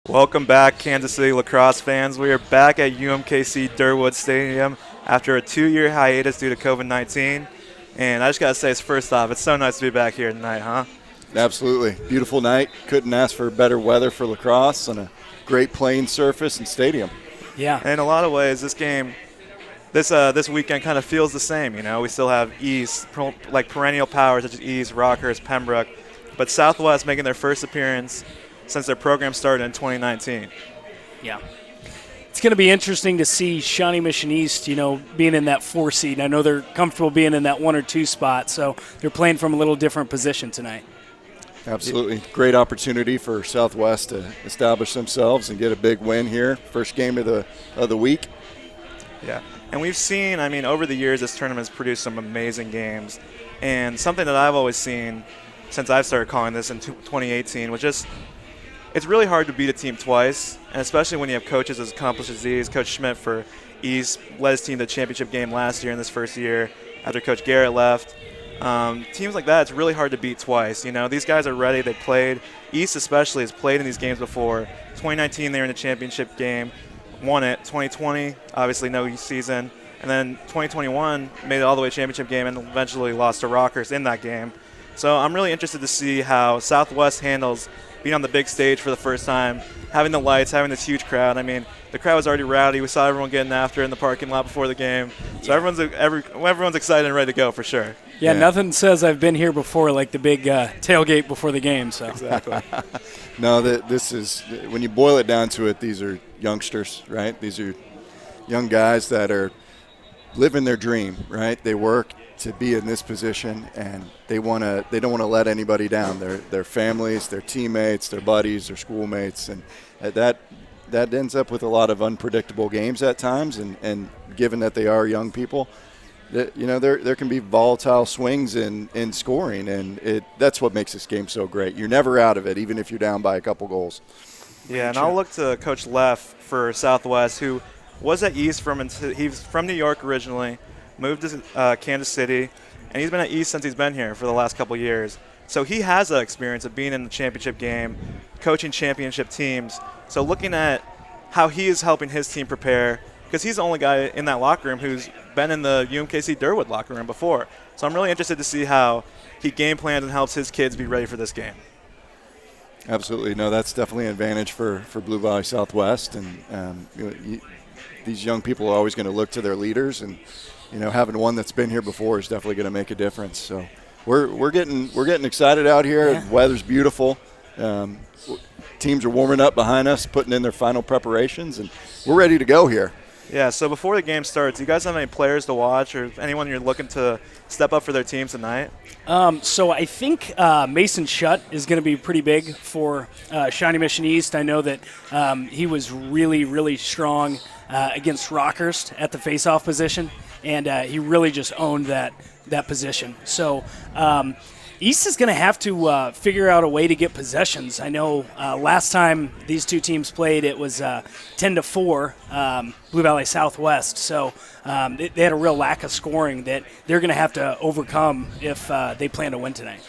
Welcome back, Kansas City Lacrosse fans. We are back at UMKC Durwood Stadium after a 2-year hiatus due to COVID-19. And I just got to say, first off, it's so nice to be back here tonight, huh? Absolutely. Beautiful night. Couldn't ask for better weather for lacrosse and a great playing surface and stadium. Yeah. In a lot of ways, this game, this weekend kind of feels the same, you know. We still have East, like perennial powers such as East, Rockers, Pembroke, but Southwest making their first appearance since their program started in 2019. Yeah. It's going to be interesting to see Shawnee Mission East, being in that 4 seed. I know they're comfortable being in that 1 or 2 spot, so they're playing from a little different position tonight. Absolutely. Great opportunity for Southwest to establish themselves and get a big win here. First game of the week. Yeah. And we've seen, over the years, this tournament's produced some amazing games. And something that I've always seen since I've started calling this in 2018 was just it's really hard to beat a team twice, and especially when you have coaches as accomplished as these. Coach Schmidt for East led his team to the championship game last year in this first year after Coach Garrett left. Teams like that, it's really hard to beat twice. These guys are ready. They played. East especially has played in these games before. 2019, they were in the championship game, won it. 2020, obviously no season. And then 2021 made it all the way to the championship game and eventually lost to Rockers in that game. So I'm really interested to see how Southwest handles being on the big stage for the first time, having the lights, having this huge crowd. The crowd was already rowdy. We saw everyone getting after it in the parking lot before the game. So everyone's excited and ready to go for sure. Yeah, nothing says I've been here before like the big tailgate before the game. So exactly. No, this is, when you boil it down to it, these are youngsters, right? These are young guys that are living their dream, right? They work to be in this position, and they don't want to let anybody down. Their families, their teammates, their buddies, their schoolmates, and that ends up with a lot of unpredictable games at times. And given that they are young people, there can be volatile swings in scoring, and that's what makes this game so great. You're never out of it, even if you're down by a couple goals. Yeah, and I'll look to Coach Leff for Southwest, who was at East he's from New York originally, moved to Kansas City, and he's been at East since he's been here for the last couple of years. So he has the experience of being in the championship game, coaching championship teams. So looking at how he is helping his team prepare, because he's the only guy in that locker room who's been in the UMKC Durwood locker room before. So I'm really interested to see how he game plans and helps his kids be ready for this game. Absolutely. No, that's definitely an advantage for Blue Valley Southwest. And these young people are always going to look to their leaders, and having one that's been here before is definitely going to make a difference. So we're getting excited out here. Yeah. The weather's beautiful. Teams are warming up behind us, putting in their final preparations, and we're ready to go here. Yeah, so before the game starts, do you guys have any players to watch or anyone you're looking to step up for their team tonight? So I think Mason Shutt is going to be pretty big for Shawnee Mission East. I know that he was really, really strong against Rockhurst at the face-off position, and he really just owned that position. So East is going to have to figure out a way to get possessions. I know last time these two teams played, it was 10-4 Blue Valley Southwest. So they had a real lack of scoring that they're going to have to overcome if they plan to win tonight.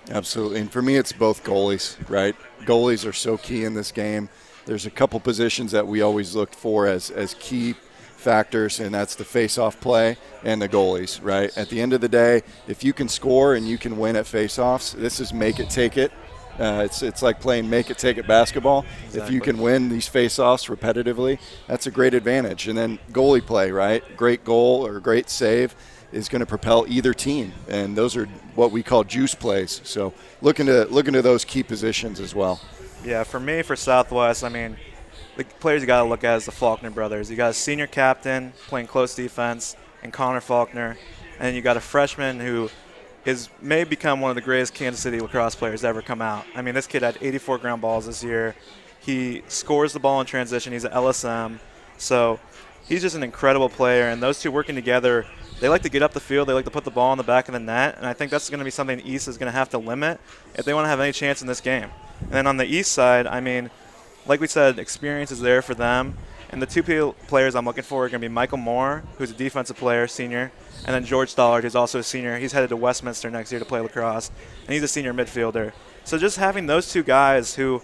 Absolutely. And for me, it's both goalies, right? Goalies are so key in this game. There's a couple positions that we always look for as key factors, and that's the face-off play and the goalies, right? At the end of the day, if you can score and you can win at face-offs, this is make it, take it. It's like playing make it, take it basketball. Exactly. If you can win these face-offs repetitively, that's a great advantage. And then goalie play, right? Great goal or great save is going to propel either team, and those are what we call juice plays. So looking to those key positions as well. Yeah, for me, for Southwest, the players you got to look at is the Faulkner brothers. You got a senior captain playing close defense and Connor Faulkner, and then you got a freshman who may become one of the greatest Kansas City lacrosse players to ever come out. This kid had 84 ground balls this year. He scores the ball in transition. He's an LSM. So he's just an incredible player, and those two working together, they like to get up the field. They like to put the ball in the back of the net, and I think that's going to be something East is going to have to limit if they want to have any chance in this game. And then on the East side, like we said, experience is there for them. And the two players I'm looking for are going to be Michael Moore, who's a defensive player, senior, and then George Stollard, who's also a senior. He's headed to Westminster next year to play lacrosse, and he's a senior midfielder. So just having those two guys who,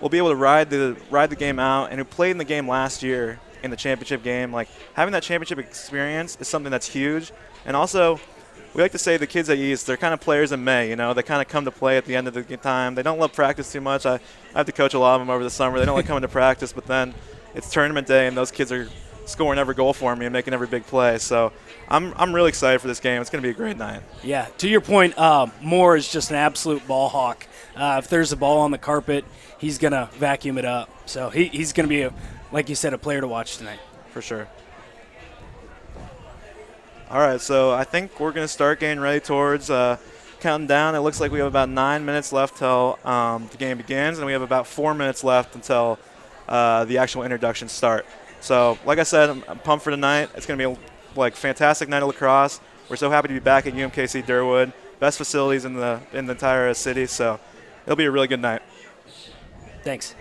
will be able to ride the game out, and who played in the game last year in the championship game. Like, having that championship experience is something that's huge. And also, we like to say the kids at East, they're kind of players in May, you know. They kind of come to play at the end of the time. They don't love practice too much. I have to coach a lot of them over the summer. They don't like coming to practice, but then it's tournament day, and those kids are scoring every goal for me and making every big play. So I'm really excited for this game. It's going to be a great night. Yeah, to your point, Moore is just an absolute ball hawk. If there's a ball on the carpet, he's going to vacuum it up. So he's going to be, like you said, a player to watch tonight. For sure. All right, so I think we're going to start getting ready towards counting down. It looks like we have about 9 minutes left till the game begins, and we have about 4 minutes left until the actual introductions start. So, like I said, I'm pumped for tonight. It's going to be a fantastic night of lacrosse. We're so happy to be back at UMKC Durwood. Best facilities in the entire city, so it'll be a really good night. Thanks.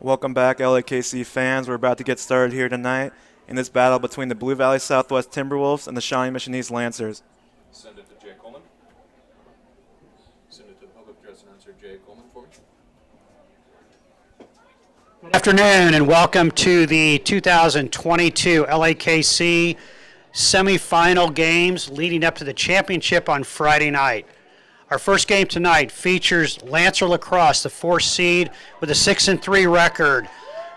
Welcome back, LAKC fans. We're about to get started here tonight in this battle between the Blue Valley Southwest Timberwolves and the Shawnee Mission East Lancers. Send it to Jay Coleman. Send it to the public address announcer Jay Coleman for me. Good afternoon and welcome to the 2022 LAKC semifinal games leading up to the championship on Friday night. Our first game tonight features Lancer Lacrosse, the 4th seed with a 6-3 record,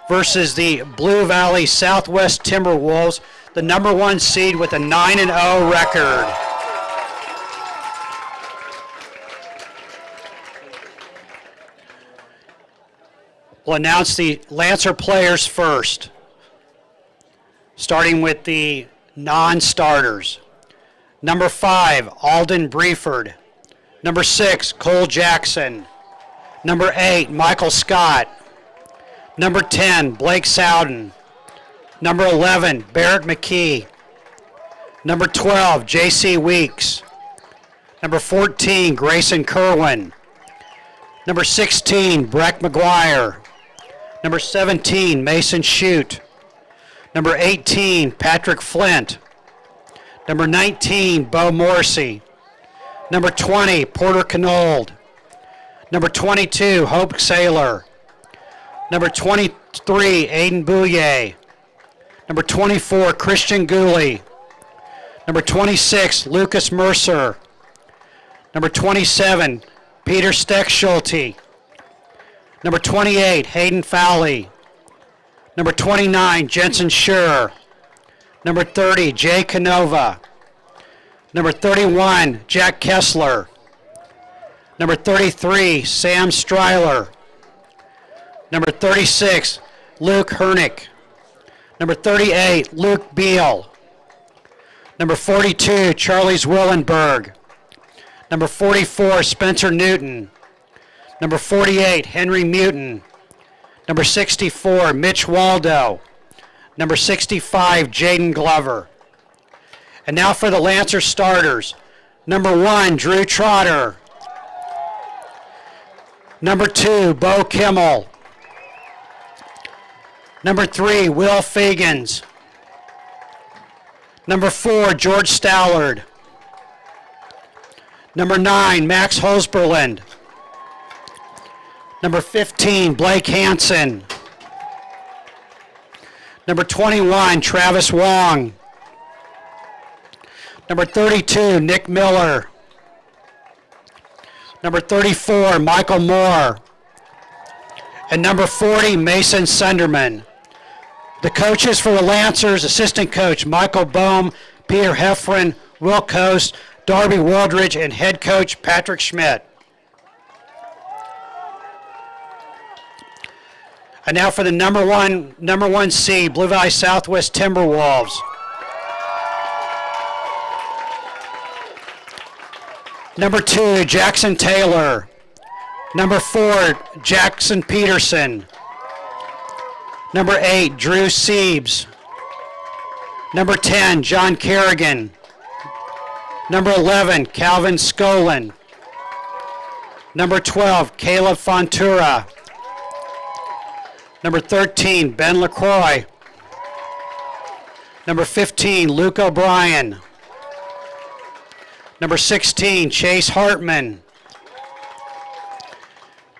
versus the Blue Valley Southwest Timberwolves, the number 1 seed with a 9-0 record. We'll announce the Lancer players first, starting with the non-starters. Number 5, Alden Brieford. Number 6, Cole Jackson. Number 8, Michael Scott. Number 10, Blake Sowden. Number 11, Barrett McKee. Number 12, J.C. Weeks. Number 14, Grayson Kerwin. Number 16, Breck McGuire. Number 17, Mason Shute. Number 18, Patrick Flint. Number 19, Bo Morrissey. Number 20, Porter Canold. Number 22, Hope Saylor. Number 23, Aiden Bouye. Number 24, Christian Gooley. Number 26, Lucas Mercer. Number 27, Peter Steckschulte. Number 28, Hayden Fowley. Number 29, Jensen Schur. Number 30, Jay Canova. Number 31, Jack Kessler. Number 33, Sam Stryler. Number 36, Luke Hernick. Number 38, Luke Beal. Number 42, Charlie Zwillenberg. Number 44, Spencer Newton. Number 48, Henry Mutin. Number 64, Mitch Waldo. Number 65, Jaden Glover. And now for the Lancer starters. Number 1, Drew Trotter. Number 2, Bo Kimmel. Number 3, Will Fagans. Number 4, George Stallard. Number 9, Max Hosberland. Number 15, Blake Hansen. Number 21, Travis Wong. Number 32, Nick Miller. Number 34, Michael Moore. And number 40, Mason Sunderman. The coaches for the Lancers, assistant coach Michael Bohm, Peter Heffron, Will Coast, Darby Waldridge, and head coach Patrick Schmidt. And now for the number one seed, Blue Valley Southwest Timberwolves. Number 2, Jackson Taylor. Number 4, Jackson Peterson. Number 8, Drew Siebes. Number 10, John Kerrigan. Number 11, Calvin Skolin. Number 12, Caleb Fontura. Number 13, Ben LaCroix. Number 15, Luke O'Brien. Number 16, Chase Hartman.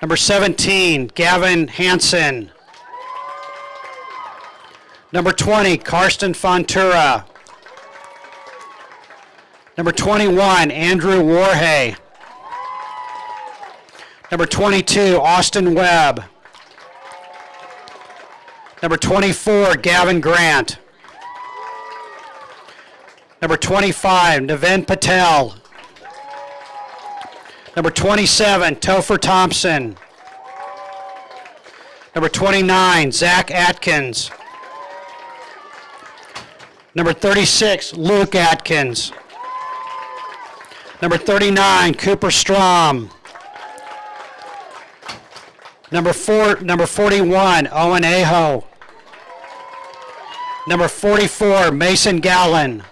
Number 17, Gavin Hansen. Number 20, Karsten Fontura. Number 21, Andrew Warhay. Number 22, Austin Webb. Number 24, Gavin Grant. Number 25, Navin Patel. Number 27, Topher Thompson. Number 29, Zach Atkins. Number 36, Luke Atkins. Number 39, Cooper Strom. Number 41, Owen Aho. Number 44, Mason Gallen.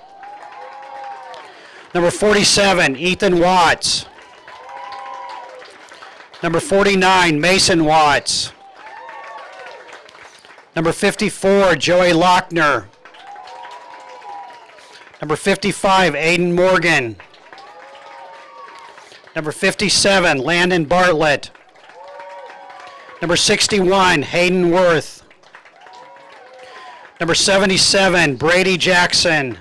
Number 47, Ethan Watts. Number 49, Mason Watts. Number 54, Joey Lochner. Number 55, Aiden Morgan. Number 57, Landon Bartlett. Number 61, Hayden Worth. Number 77, Brady Jackson.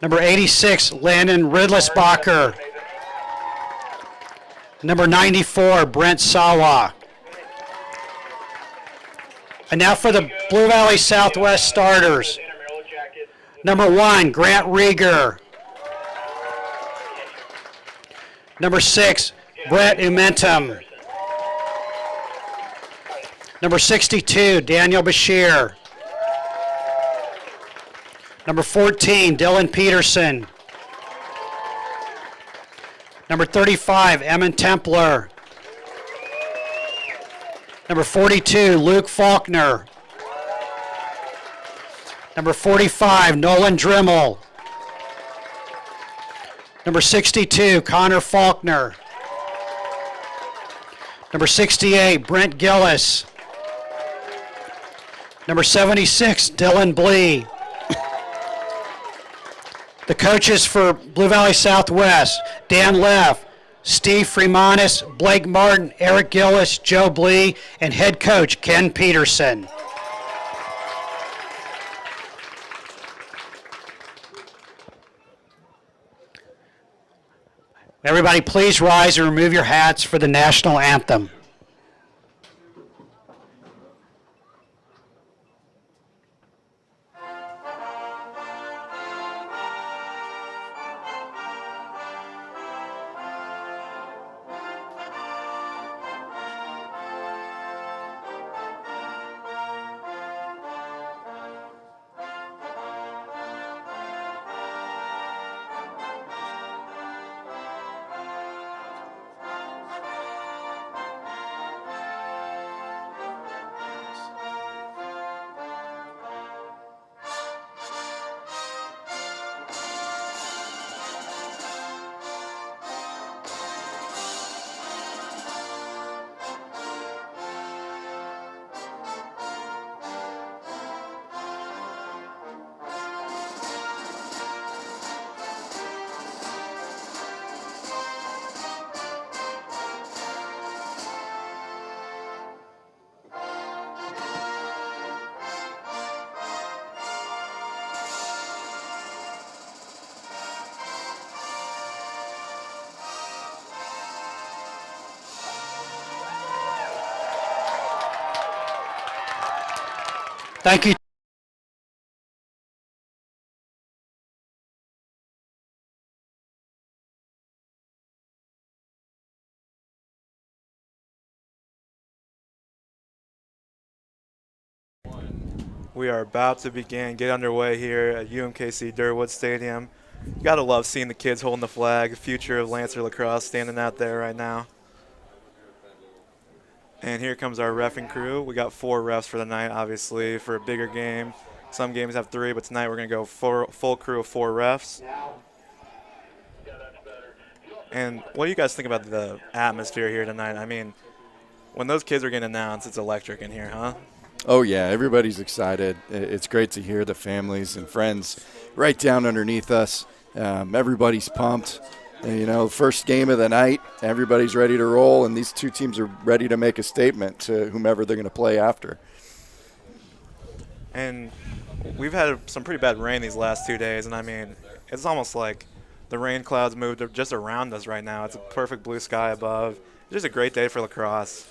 Number 86, Landon Ridlesbacher. Number 94, Brent Sawa. And now for the Blue Valley Southwest starters. Number 1, Grant Rieger. Number 6, Brett Umentum. Number 62, Daniel Bashir. Number 14, Dylan Peterson. Number 35, Emin Templer. Number 42, Luke Faulkner. Number 45, Nolan Drimmel. Number 62, Connor Faulkner. Number 68, Brent Gillis. Number 76, Dylan Blee. The coaches for Blue Valley Southwest, Dan Leff, Steve Freemanis, Blake Martin, Eric Gillis, Joe Blee, and head coach Ken Peterson. Everybody please rise and remove your hats for the national anthem. Thank you. We are about to get underway here at UMKC Durwood Stadium. You gotta love seeing the kids holding the flag, the future of Lancer Lacrosse standing out there right now. And here comes our reffing crew. We got 4 refs for the night, obviously, for a bigger game. Some games have 3, but tonight we're going to go full crew of 4 refs. And what do you guys think about the atmosphere here tonight? I mean, when those kids are getting announced, it's electric in here, huh? Oh, yeah, everybody's excited. It's great to hear the families and friends right down underneath us. Everybody's pumped. And, you know, first game of the night, everybody's ready to roll, and these two teams are ready to make a statement to whomever they're going to play after. And we've had some pretty bad rain these last 2 days, and I mean, it's almost like the rain clouds moved just around us right now. It's a perfect blue sky above. It's just a great day for lacrosse.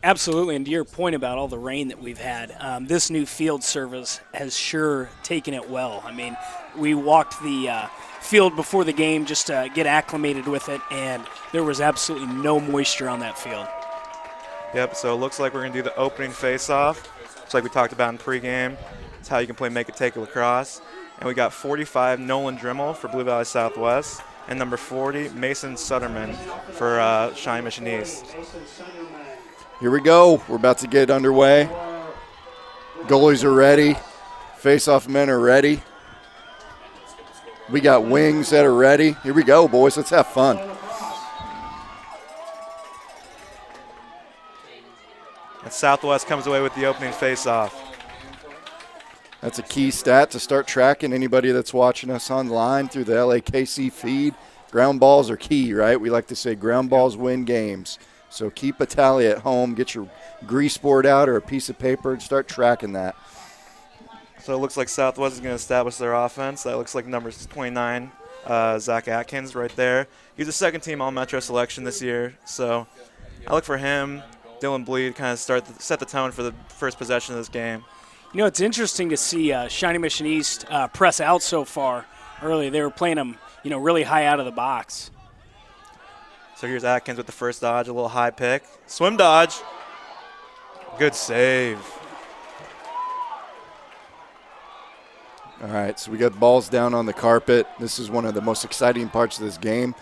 Absolutely, and to your point about all the rain that we've had, this new field service has sure taken it well. I mean, we walked the field before the game just to get acclimated with it, and there was absolutely no moisture on that field. Yep, so it looks like we're going to do the opening face-off, just like we talked about in pregame. It's how you can play Make It Take a Lacrosse. And we got 45, Nolan Drimmel for Blue Valley Southwest, and number 40, Mason Sutterman for Shawnee Mission East. Here we go. We're about to get underway. Goalies are ready. Face-off men are ready. We got wings that are ready. Here we go, boys. Let's have fun. And Southwest comes away with the opening face-off. That's a key stat to start tracking anybody that's watching us online through the LAKC feed. Ground balls are key, right? We like to say ground balls win games. So keep a tally at home. Get your grease board out or a piece of paper and start tracking that. So it looks like Southwest is going to establish their offense. That looks like number 29, Zach Atkins right there. He's a second-team All-Metro selection this year. So I look for him, Dylan Bleed, kind of set the tone for the first possession of this game. You know, it's interesting to see Shawnee Mission East press out so far early. They were playing them, really high out of the box. So here's Atkins with the first dodge, a little high pick. Swim dodge. Good save. All right, so we got balls down on the carpet. This is one of the most exciting parts of this game.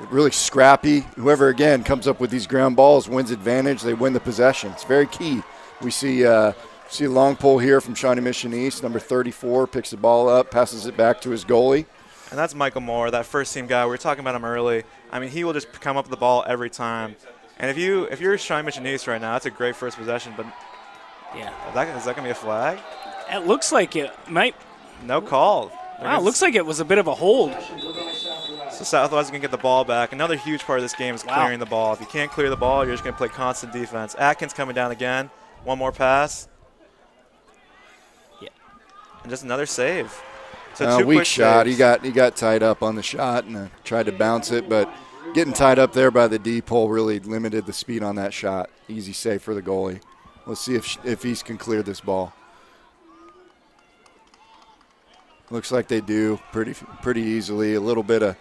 Really scrappy. Whoever, again, comes up with these ground balls wins advantage. They win the possession. It's very key. We see a long pull here from Shawnee Mission East. Number 34 picks the ball up, passes it back to his goalie. And that's Michael Moore, that first-team guy. We were talking about him early. I mean, he will just come up with the ball every time. And if you're Shawnee Mission East right now, that's a great first possession. But yeah, is that going to be a flag? It looks like it might. No call. Wow, it looks like it was a bit of a hold. So Southwest is going to get the ball back. Another huge part of this game is clearing the ball. If you can't clear the ball, you're just going to play constant defense. Atkins coming down again. One more pass. Yeah. And just another save. So two weak quick shot. saves. He got tied up on the shot and tried to bounce it, but getting tied up there by the deep hole really limited the speed on that shot. Easy save for the goalie. Let's see if East can clear this ball. Looks like they do pretty easily. A little bit of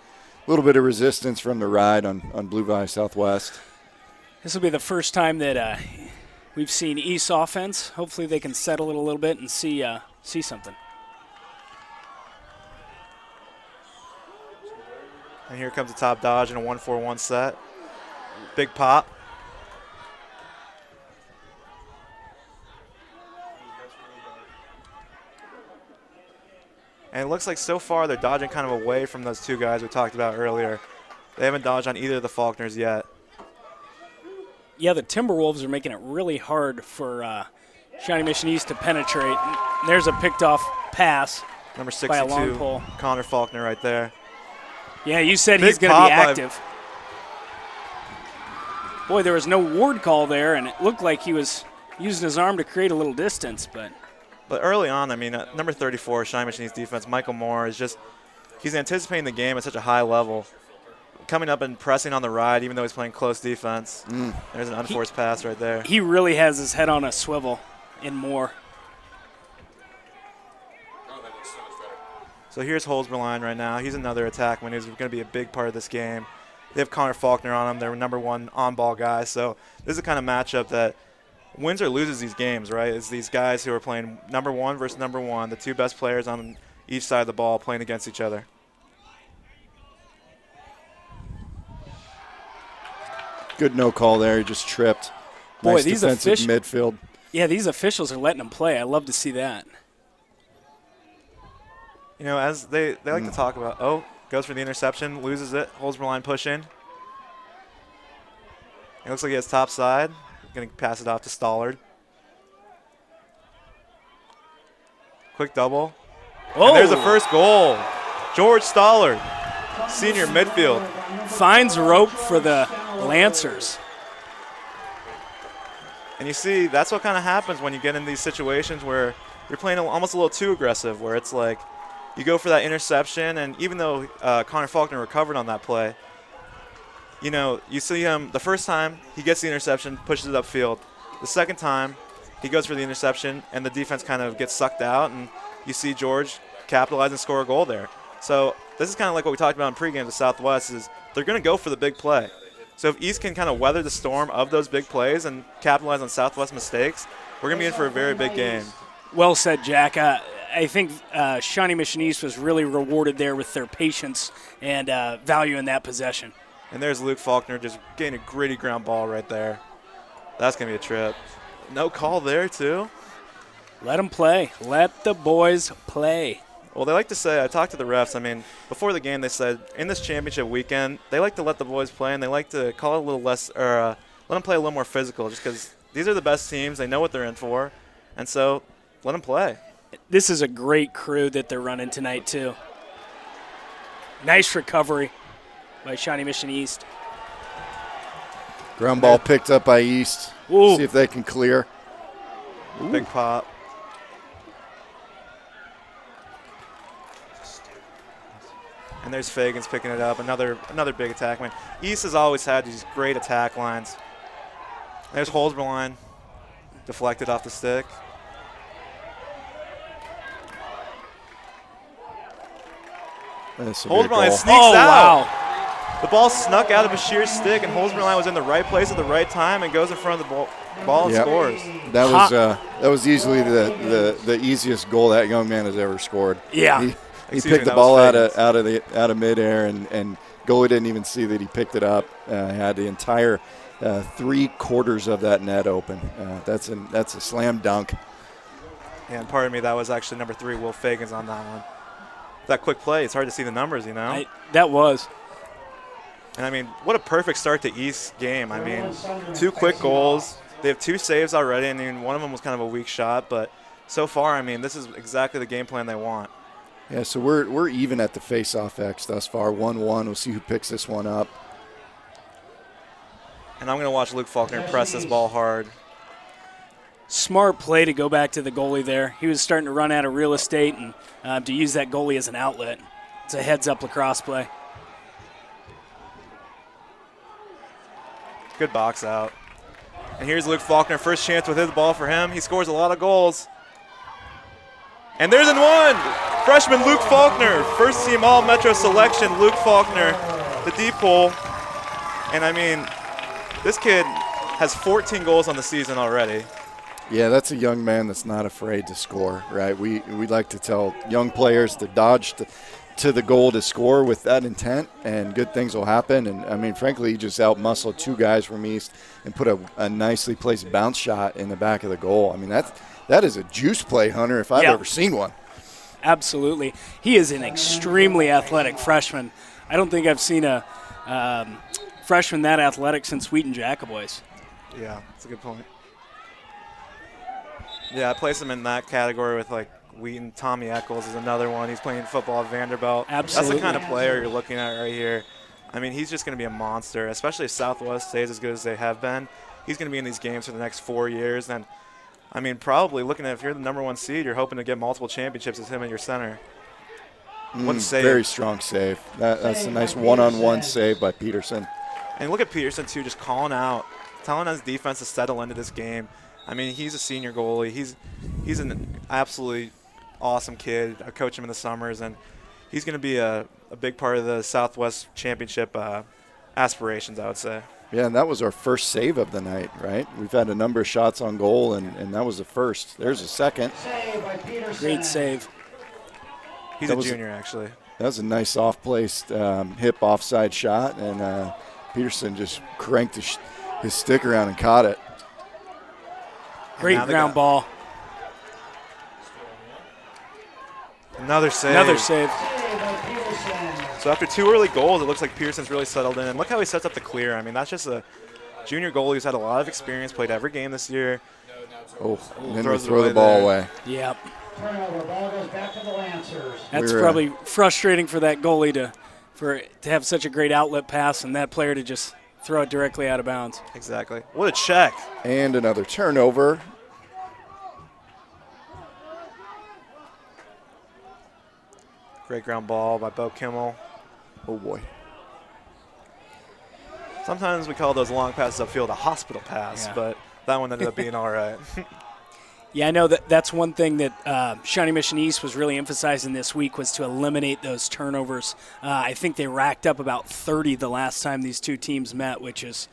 resistance from the ride on Blue Valley Southwest. This will be the first time that we've seen East offense. Hopefully they can settle it a little bit and see something. And here comes the top dodge in a 1-4-1 set. Big pop. And it looks like so far they're dodging kind of away from those two guys we talked about earlier. They haven't dodged on either of the Faulkners yet. Yeah, the Timberwolves are making it really hard for Shawnee Mission East to penetrate. There's a picked off pass Number by a long 62, pole. Connor Faulkner right there. Yeah, you said Big he's going to pop be by- active. Boy, there was no ward call there, and it looked like he was using his arm to create a little distance, but early on, I mean, number 34, Shawnee Mission East defense, Michael Moore, he's anticipating the game at such a high level. Coming up and pressing on the ride, even though he's playing close defense. There's an unforced pass right there. he really has his head on a swivel in Moore. So here's Holzberline right now. He's another attackman who's going to be a big part of this game. They have Connor Faulkner on him. They're number one on-ball guy. So this is the kind of matchup that wins or loses these games, right? It's these guys who are playing number one versus number one, the two best players on each side of the ball playing against each other. Good no call there. He just tripped. Boy, Nice these defensive midfield. Yeah, these officials are letting him play. I love to see that. You know, as they like to talk about, goes for the interception, loses it, Holzberline push in. It looks like he has top side. Going to pass it off to Stollard. Quick double. Oh, And there's the first goal. George Stollard, senior midfield. finds rope for the Lancers. And you see, that's what kind of happens when you get in these situations where you're playing almost a little too aggressive, where it's like you go for that interception, and even though Connor Faulkner recovered on that play, you know, you see him the first time, he gets the interception, pushes it upfield. The second time, he goes for the interception, and the defense kind of gets sucked out, and you see George capitalize and score a goal there. So this is kind of like what we talked about in pregame to Southwest, is they're going to go for the big play. So if East can kind of weather the storm of those big plays and capitalize on Southwest mistakes, we're going to be in for a very big game. Well said, Jack. I think Shawnee Mission East was really rewarded there with their patience and value in that possession. And there's Luke Faulkner just getting a gritty ground ball right there. That's going to be a trip. No call there, too. Let them play. Let the boys play. Well, they like to say, I talked to the refs, I mean, before the game they said, in this championship weekend, they like to let the boys play, and they like to call it a little less, or let them play a little more physical, just because these are the best teams. They know what they're in for, and so let them play. This is a great crew that they're running tonight, too. Nice recovery by Shawnee Mission East. Ground ball picked up by East. Ooh. See if they can clear. Big pop. And there's Fagans picking it up. Another big attack line. East has always had these great attack lines. There's Holzberline. Deflected off the stick. Holzberline sneaks out. Wow. The ball snuck out of Bashir's stick, and Holzberline was in the right place at the right time and goes in front of the ball and scores. That was easily the easiest goal that young man has ever scored. Yeah. He picked the ball out of midair, and goalie didn't even see that he picked it up. Had the entire 3/4 of that net open. That's a slam dunk. Yeah, and pardon me, that was actually number 3, Will Fagans, on that one. That quick play, it's hard to see the numbers, you know? That was. And, I mean, what a perfect start to East's game. I mean, 2 quick goals. They have 2 saves already, and I mean, one of them was kind of a weak shot. But so far, I mean, this is exactly the game plan they want. Yeah, so we're even at the face-off X thus far, 1-1. We'll see who picks this one up. And I'm going to watch Luke Faulkner press this ball hard. Smart play to go back to the goalie there. He was starting to run out of real estate, and to use that goalie as an outlet. It's a heads-up lacrosse play. Good box out. And here's Luke Faulkner, first chance with his ball for him. He scores a lot of goals. And there's an one! Freshman Luke Faulkner, first team All-Metro selection, Luke Faulkner, the deep hole. And I mean, this kid has 14 goals on the season already. Yeah, that's a young man that's not afraid to score, right? We like to tell young players to dodge to the goal to score with that intent, and good things will happen. And, I mean, frankly, he just out-muscled 2 guys from East and put a nicely placed bounce shot in the back of the goal. I mean, that is a juice play, Hunter, if I've ever seen one. Absolutely. He is an extremely athletic freshman. I don't think I've seen a freshman that athletic since Wheaton Jacoboys. Yeah, that's a good point. Yeah, I place him in that category with, like, Wheaton. Tommy Eccles is another one. He's playing football at Vanderbilt. Absolutely. That's the kind of player you're looking at right here. I mean, he's just going to be a monster, especially if Southwest stays as good as they have been. He's going to be in these games for the next 4 years. And, I mean, probably looking at if you're the number 1 seed, you're hoping to get multiple championships as him at your center. What a save. Very strong save. That's a nice one-on-one save by Peterson. And look at Peterson, too, just calling out, telling his defense to settle into this game. I mean, he's a senior goalie. He's an absolutely awesome kid. I coach him in the summers, and he's going to be a big part of the Southwest Championship aspirations, I would say. Yeah, and that was our first save of the night, right? We've had a number of shots on goal, and that was the first. There's a second. Great save. He's a junior, actually. That was a nice off-placed hip offside shot, and Peterson just cranked his stick around and caught it. Great ground ball. Another save. Another save. So after 2 early goals, it looks like Pearson's really settled in. And look how he sets up the clear. I mean, that's just a junior goalie who's had a lot of experience, played every game this year. Oh, and then we throw the ball away. Yep. Turnover, ball goes back to the Lancers. That's probably frustrating for that goalie to have such a great outlet pass and that player to just throw it directly out of bounds. Exactly. What a check. And another turnover. Great ground ball by Bo Kimmel. Oh, boy. Sometimes we call those long passes upfield a hospital pass, but that one ended up being all right. Yeah, I know that's one thing that Shawnee Mission East was really emphasizing this week was to eliminate those turnovers. I think they racked up about 30 the last time these two teams met, which is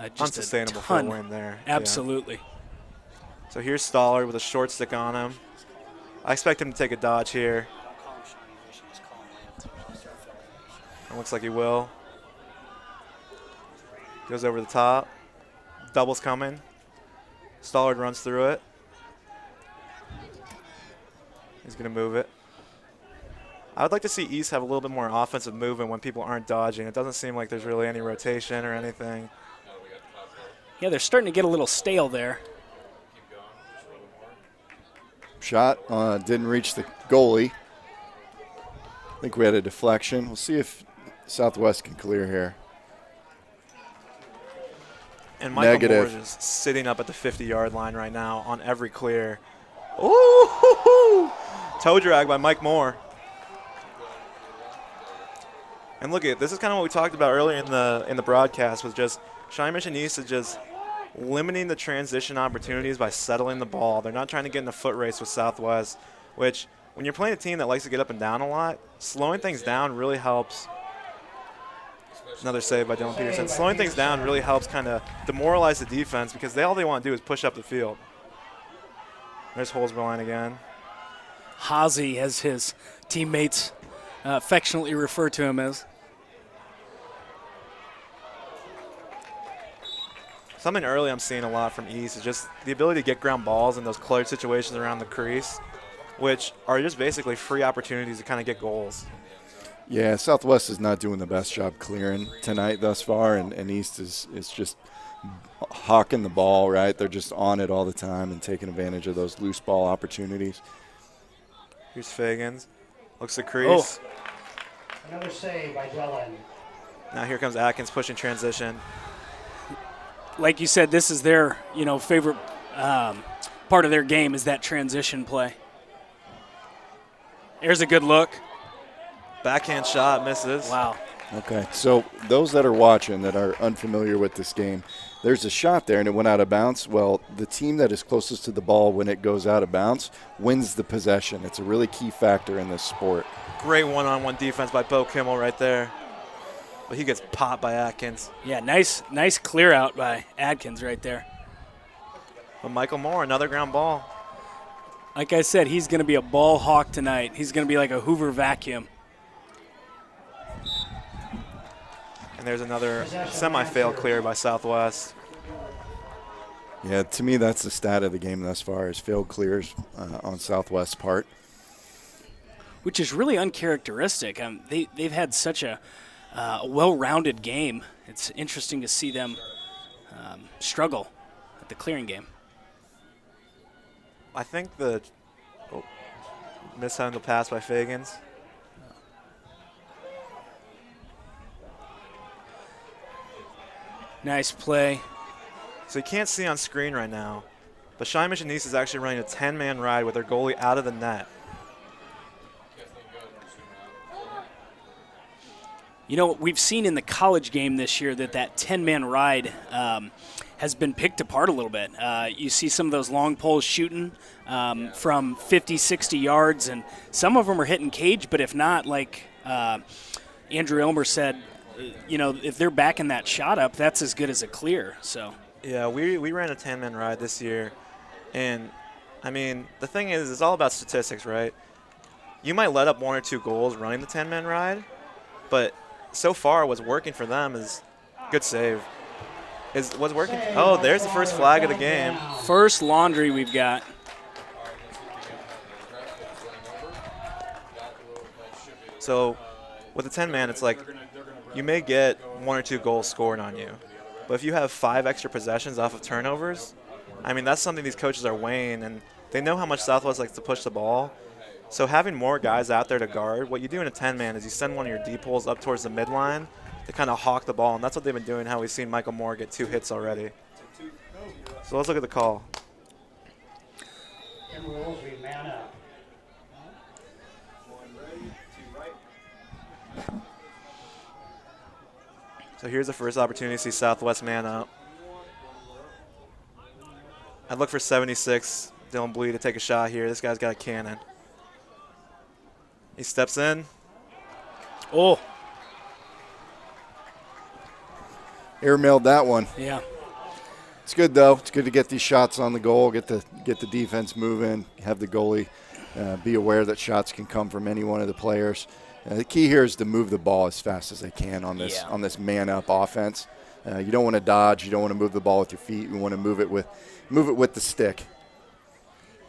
just unsustainable for a win there. Absolutely. Yeah. So here's Stollard with a short stick on him. I expect him to take a dodge here. It looks like he will. Goes over the top. Double's coming. Stollard runs through it. He's going to move it. I would like to see East have a little bit more offensive movement when people aren't dodging. It doesn't seem like there's really any rotation or anything. Yeah, they're starting to get a little stale there. Shot didn't reach the goalie. I think we had a deflection. We'll see if Southwest can clear here. And Michael Negative. Moore is sitting up at the 50-yard line right now on every clear. Ooh, toe drag by Mike Moore. And look at this is kind of what we talked about earlier in the broadcast, was just Shawnee Mission East is just limiting the transition opportunities by settling the ball. They're not trying to get in a foot race with Southwest, which when you're playing a team that likes to get up and down a lot, slowing things down really helps. Another save by Dylan Peterson. Slowing things down really helps kind of demoralize the defense because all they want to do is push up the field. There's Holzberline again. Hazy, as his teammates affectionately refer to him as. Something early I'm seeing a lot from East is just the ability to get ground balls in those clutch situations around the crease, which are just basically free opportunities to kind of get goals. Yeah, Southwest is not doing the best job clearing tonight thus far, and East is just hawking the ball, right? They're just on it all the time and taking advantage of those loose ball opportunities. Here's Fagans. Looks at crease. Another save by Dylan. Now here comes Atkins pushing transition. Like you said, this is their favorite part of their game is that transition play. There's a good look. Backhand shot misses. Wow. Okay, so those that are watching that are unfamiliar with this game, there's a shot there and it went out of bounds. Well, the team that is closest to the ball when it goes out of bounds wins the possession. It's a really key factor in this sport. Great one-on-one defense by Bo Kimmel right there. But he gets popped by Atkins. Yeah, nice clear out by Atkins right there. But Michael Moore, another ground ball. Like I said, he's going to be a ball hawk tonight. He's going to be like a Hoover vacuum. And there's another semi-fail clear by Southwest. Yeah, to me that's the stat of the game thus far is failed clears on Southwest's part. Which is really uncharacteristic. They've had such a well-rounded game. It's interesting to see them struggle at the clearing game. I think the mishandled pass by Fagans. Nice play. So you can't see on screen right now, but Shawnee Mission East is actually running a 10-man ride with their goalie out of the net. You know, we've seen in the college game this year that 10-man ride has been picked apart a little bit. You see some of those long poles shooting from 50, 60 yards, and some of them are hitting cage, but if not, like Andrew Elmer said, if they're backing that shot up, that's as good as a clear. So yeah, we ran a 10-man ride this year, and, I mean, the thing is, it's all about statistics, right? You might let up 1 or 2 goals running the 10-man ride, but so far what's working for them is good save. What's working? Oh, there's the first flag of the game. First laundry we've got. So with a 10-man, it's like you may get 1 or 2 goals scored on you. But if you have 5 extra possessions off of turnovers, I mean, that's something these coaches are weighing, and they know how much Southwest likes to push the ball. So having more guys out there to guard, what you do in a 10-man is you send one of your D-poles up towards the midline to kind of hawk the ball, and that's what they've been doing, how we've seen Michael Moore get 2 hits already. So let's look at the call. In rules, we man up. So here's the first opportunity to see Southwest man up. I'd look for 76, Dylan Blee, to take a shot here. This guy's got a cannon. He steps in. Oh. Airmailed that one. Yeah. It's good though. It's good to get these shots on the goal, get the defense moving, have the goalie be aware that shots can come from any one of the players. The key here is to move the ball as fast as they can on this man-up offense. You don't want to dodge. You don't want to move the ball with your feet. You want to move it with the stick.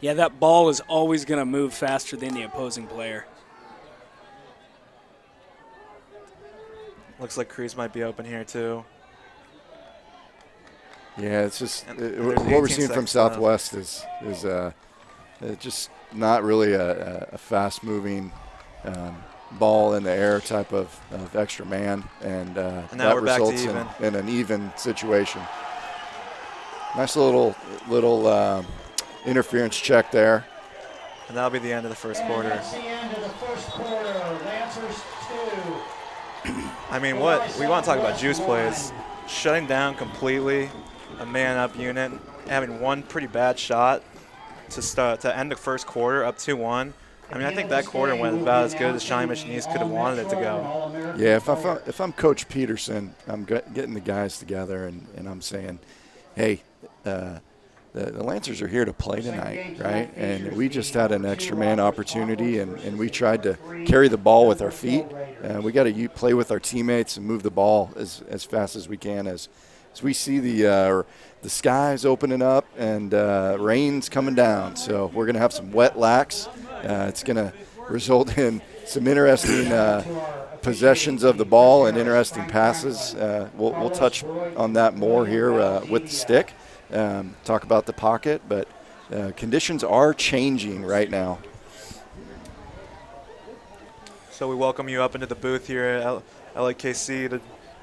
Yeah, that ball is always going to move faster than the opposing player. Looks like Crease might be open here too. Yeah, it's just what we're seeing from Southwest is just not really a fast-moving ball in the air type of extra man, and now that we're back to results even. in an even situation. Nice little interference check there. And that'll be the end of the first quarter. That's the end of the first quarter. Lancers 2. I mean, what we want to talk about juice plays, shutting down completely a man-up unit, having one pretty bad shot to end the first quarter up 2-1. I mean, I think that quarter went about as good as Shawnee Mission East could have wanted it to go. Yeah, if I'm Coach Peterson, I'm getting the guys together and I'm saying, hey, the Lancers are here to play tonight, right? And we just had an extra man opportunity, and we tried to carry the ball with our feet. We got to play with our teammates and move the ball as fast as we can as we see the skies opening up and rain's coming down. So we're going to have some wet lax. It's going to result in some interesting possessions of the ball and interesting passes. We'll touch on that more here with the stick. Talk about the pocket, but conditions are changing right now. So we welcome you up into the booth here at LAKC, the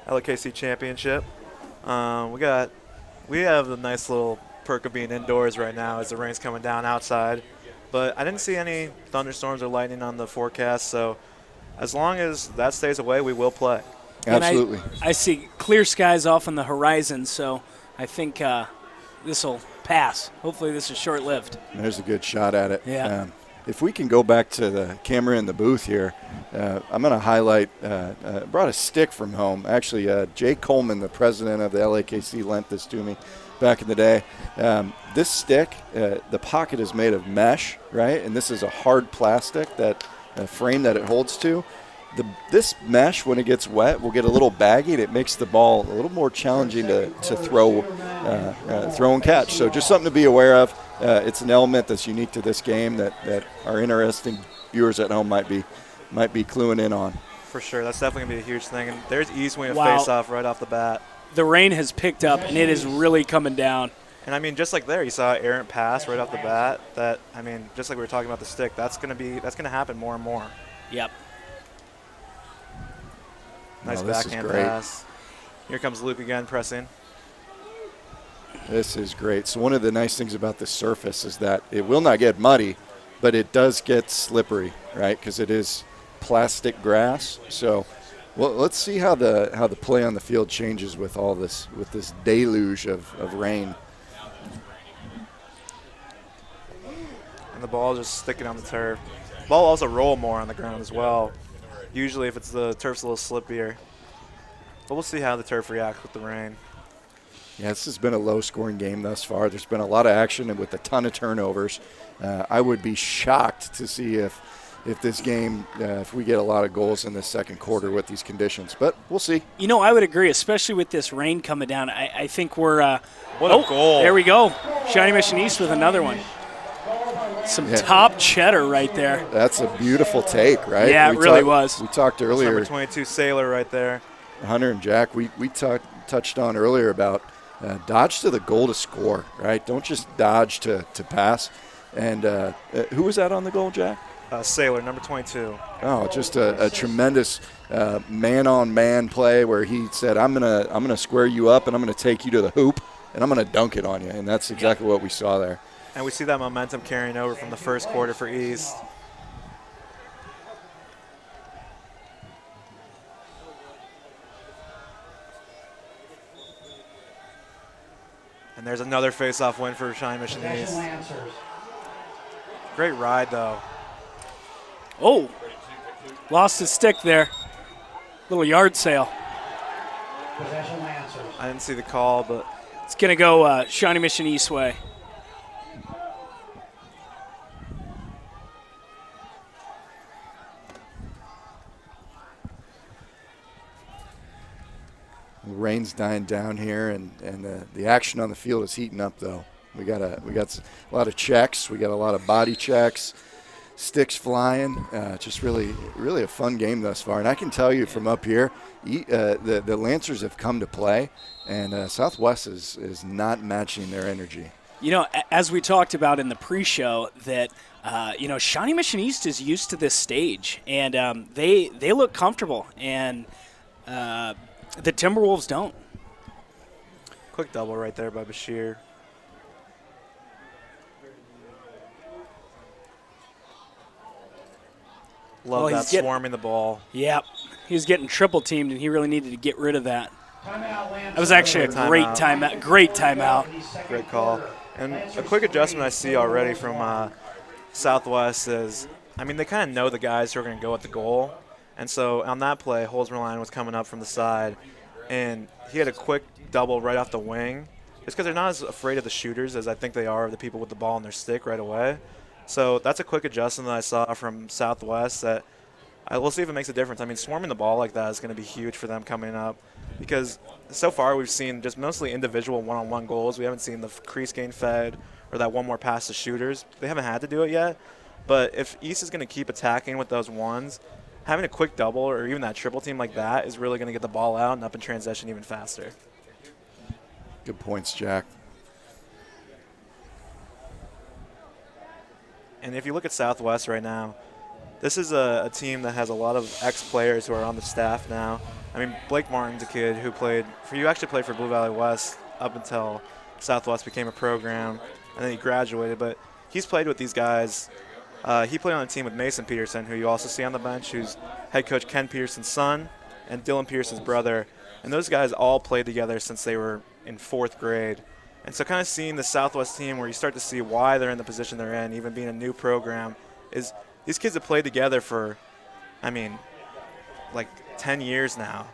LAKC Championship. We have a nice little perk of being indoors right now as the rain's coming down outside. But I didn't see any thunderstorms or lightning on the forecast, so as long as that stays away, we will play. Absolutely. I see clear skies off on the horizon, so I think this will pass. Hopefully this is short-lived. There's a good shot at it. Yeah. If we can go back to the camera in the booth here, I'm going to highlight, brought a stick from home. Actually, Jay Coleman, the president of the LAKC, lent this to me back in the day. This stick, the pocket is made of mesh, right? And this is a hard plastic frame that it holds to. This mesh, when it gets wet, will get a little baggy, and it makes the ball a little more challenging to throw and catch. So just something to be aware of. It's an element that's unique to this game that our interesting viewers at home might be cluing in on. For sure, that's definitely going to be a huge thing. And there's East winning a Wow. face-off right off the bat. The rain has picked up, and it is really coming down. And, I mean, just like there, you saw an errant pass right off the bat. That, I mean, just like we were talking about the stick, that's going to happen more and more. Yep. Nice this is backhand great. pass. Here comes Luke again pressing. This is great. So one of the nice things about this surface is that it will not get muddy, but it does get slippery, right? Because it is plastic grass. So, well, let's see how the play on the field changes with all this deluge of rain. And the ball just sticking on the turf. Ball will also roll more on the ground as well. Usually if it's the turf's a little slippier. But we'll see how the turf reacts with the rain. Yeah, this has been a low-scoring game thus far. There's been a lot of action and with a ton of turnovers. I would be shocked to see if this game, if we get a lot of goals in the second quarter with these conditions. But we'll see. You know, I would agree, especially with this rain coming down. I think we're What a goal. There we go. Shawnee Mission East with another one. Some top cheddar right there. That's a beautiful take, right? Yeah, it really was. We talked That's earlier. number 22 Sailor right there. Hunter and Jack, we touched on earlier about dodge to the goal to score, right? Don't just dodge to pass. And who was that on the goal, Jack? Sailor, number 22. Oh, just a tremendous man-on-man play where he said, I'm gonna square you up and I'm gonna take you to the hoop and I'm gonna dunk it on you. And that's exactly what we saw there. And we see that momentum carrying over from the first quarter for East. And there's another face-off win for Shawnee Mission East. Lancers. Great ride, though. Oh, lost his stick there. Little yard sale. Possession Lancers. I didn't see the call, but It's going to go Shawnee Mission East way. The rain's dying down here, and the action on the field is heating up. Though we got a lot of checks, we got a lot of body checks, sticks flying. Just really a fun game thus far. And I can tell you from up here, the Lancers have come to play, and Southwest is not matching their energy. You know, as we talked about in the pre-show, that Shawnee Mission East is used to this stage, and they look comfortable, and the Timberwolves don't. quick double right there by Bashir. Love that, swarming the ball. Yep. He was getting triple teamed, and he really needed to get rid of that. Timeout, That was actually a great timeout. Great timeout. Great call. And a quick adjustment I see already from Southwest is, I mean, they kind of know the guys who are going to go at the goal. And so on that play, Holzmerline was coming up from the side, and he had a quick double right off the wing. Just because they're not as afraid of the shooters as I think they are of the people with the ball in their stick right away. So that's a quick adjustment that I saw from Southwest that we'll see if it makes a difference. I mean, swarming the ball like that is going to be huge for them coming up because so far we've seen just mostly individual one-on-one goals. We haven't seen the crease game fed or that one more pass to shooters. They haven't had to do it yet. But if East is going to keep attacking with those ones, having a quick double or even that triple team like that is really going to get the ball out and up in transition even faster. Good points, Jack. And if you look at Southwest right now, this is a team that has a lot of ex-players who are on the staff now. I mean, Blake Martin's a kid who actually played for Blue Valley West up until Southwest became a program, and then he graduated. But he's played with these guys. He played on a team with Mason Peterson, who you also see on the bench, who's head coach Ken Peterson's son and Dylan Peterson's brother. And those guys all played together since they were in 4th grade. And so kind of seeing the Southwest team where you start to see why they're in the position they're in, even being a new program, is these kids have played together for, I mean, like 10 years now.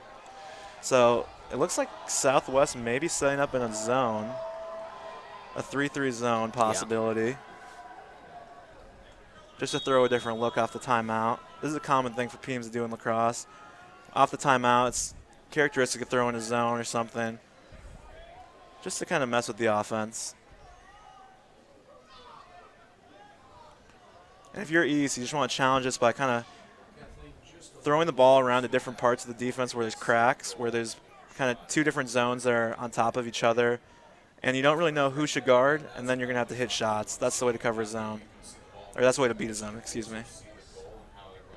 So it looks like Southwest may be setting up in a zone, a 3-3 zone possibility. Yeah. Just to throw a different look off the timeout. This is a common thing for teams to do in lacrosse. Off the timeout, it's characteristic of throwing a zone or something, just to kind of mess with the offense. And if you're East, you just want to challenge us by kind of throwing the ball around to different parts of the defense where there's cracks, where there's kind of 2 different zones that are on top of each other, and you don't really know who should guard, and then you're going to have to hit shots. That's the way to cover a zone. Or that's the way to beat a zone, excuse me.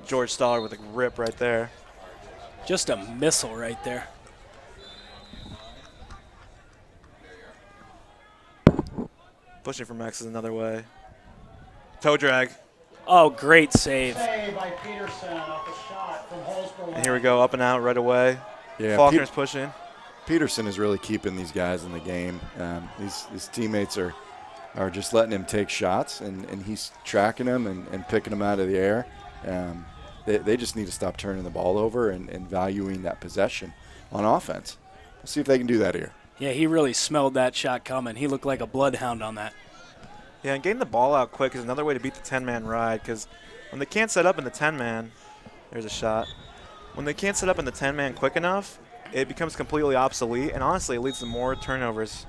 George Stoller with a rip right there. Just a missile right there. Pushing from X is another way. Toe drag. Oh, great save. Save by Peterson off a shot from Holzberg. And here we go, up and out right away. Yeah, Faulkner's pushing. Peterson is really keeping these guys in the game. His teammates are just letting him take shots, and he's tracking them and picking them out of the air. They just need to stop turning the ball over and valuing that possession on offense. We'll see if they can do that here. Yeah, he really smelled that shot coming. He looked like a bloodhound on that. Yeah, and getting the ball out quick is another way to beat the 10-man ride, because when they can't set up in the 10-man, there's a shot. When they can't set up in the 10-man quick enough, it becomes completely obsolete, and honestly, it leads to more turnovers.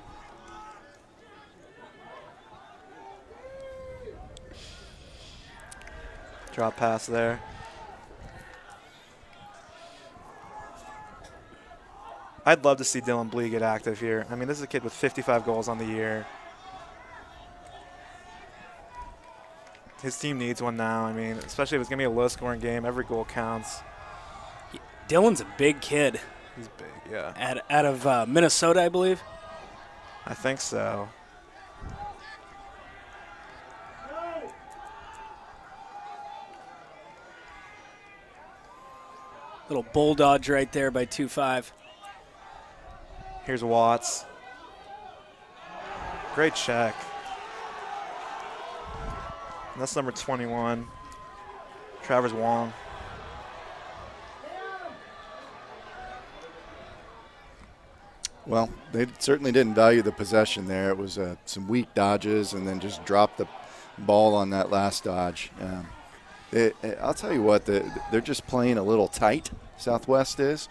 Drop pass there. I'd love to see Dylan Blee get active here. I mean, this is a kid with 55 goals on the year. His team needs one now. I mean, especially if it's going to be a low-scoring game, every goal counts. Dylan's a big kid. He's big, yeah. Out of Minnesota, I believe. I think so. Little bull dodge right there by 2-5. Here's Watts. Great check. And that's number 21, Travers Wong. Well, they certainly didn't value the possession there. It was some weak dodges and then just dropped the ball on that last dodge. I'll tell you what, they're just playing a little tight, Southwest is.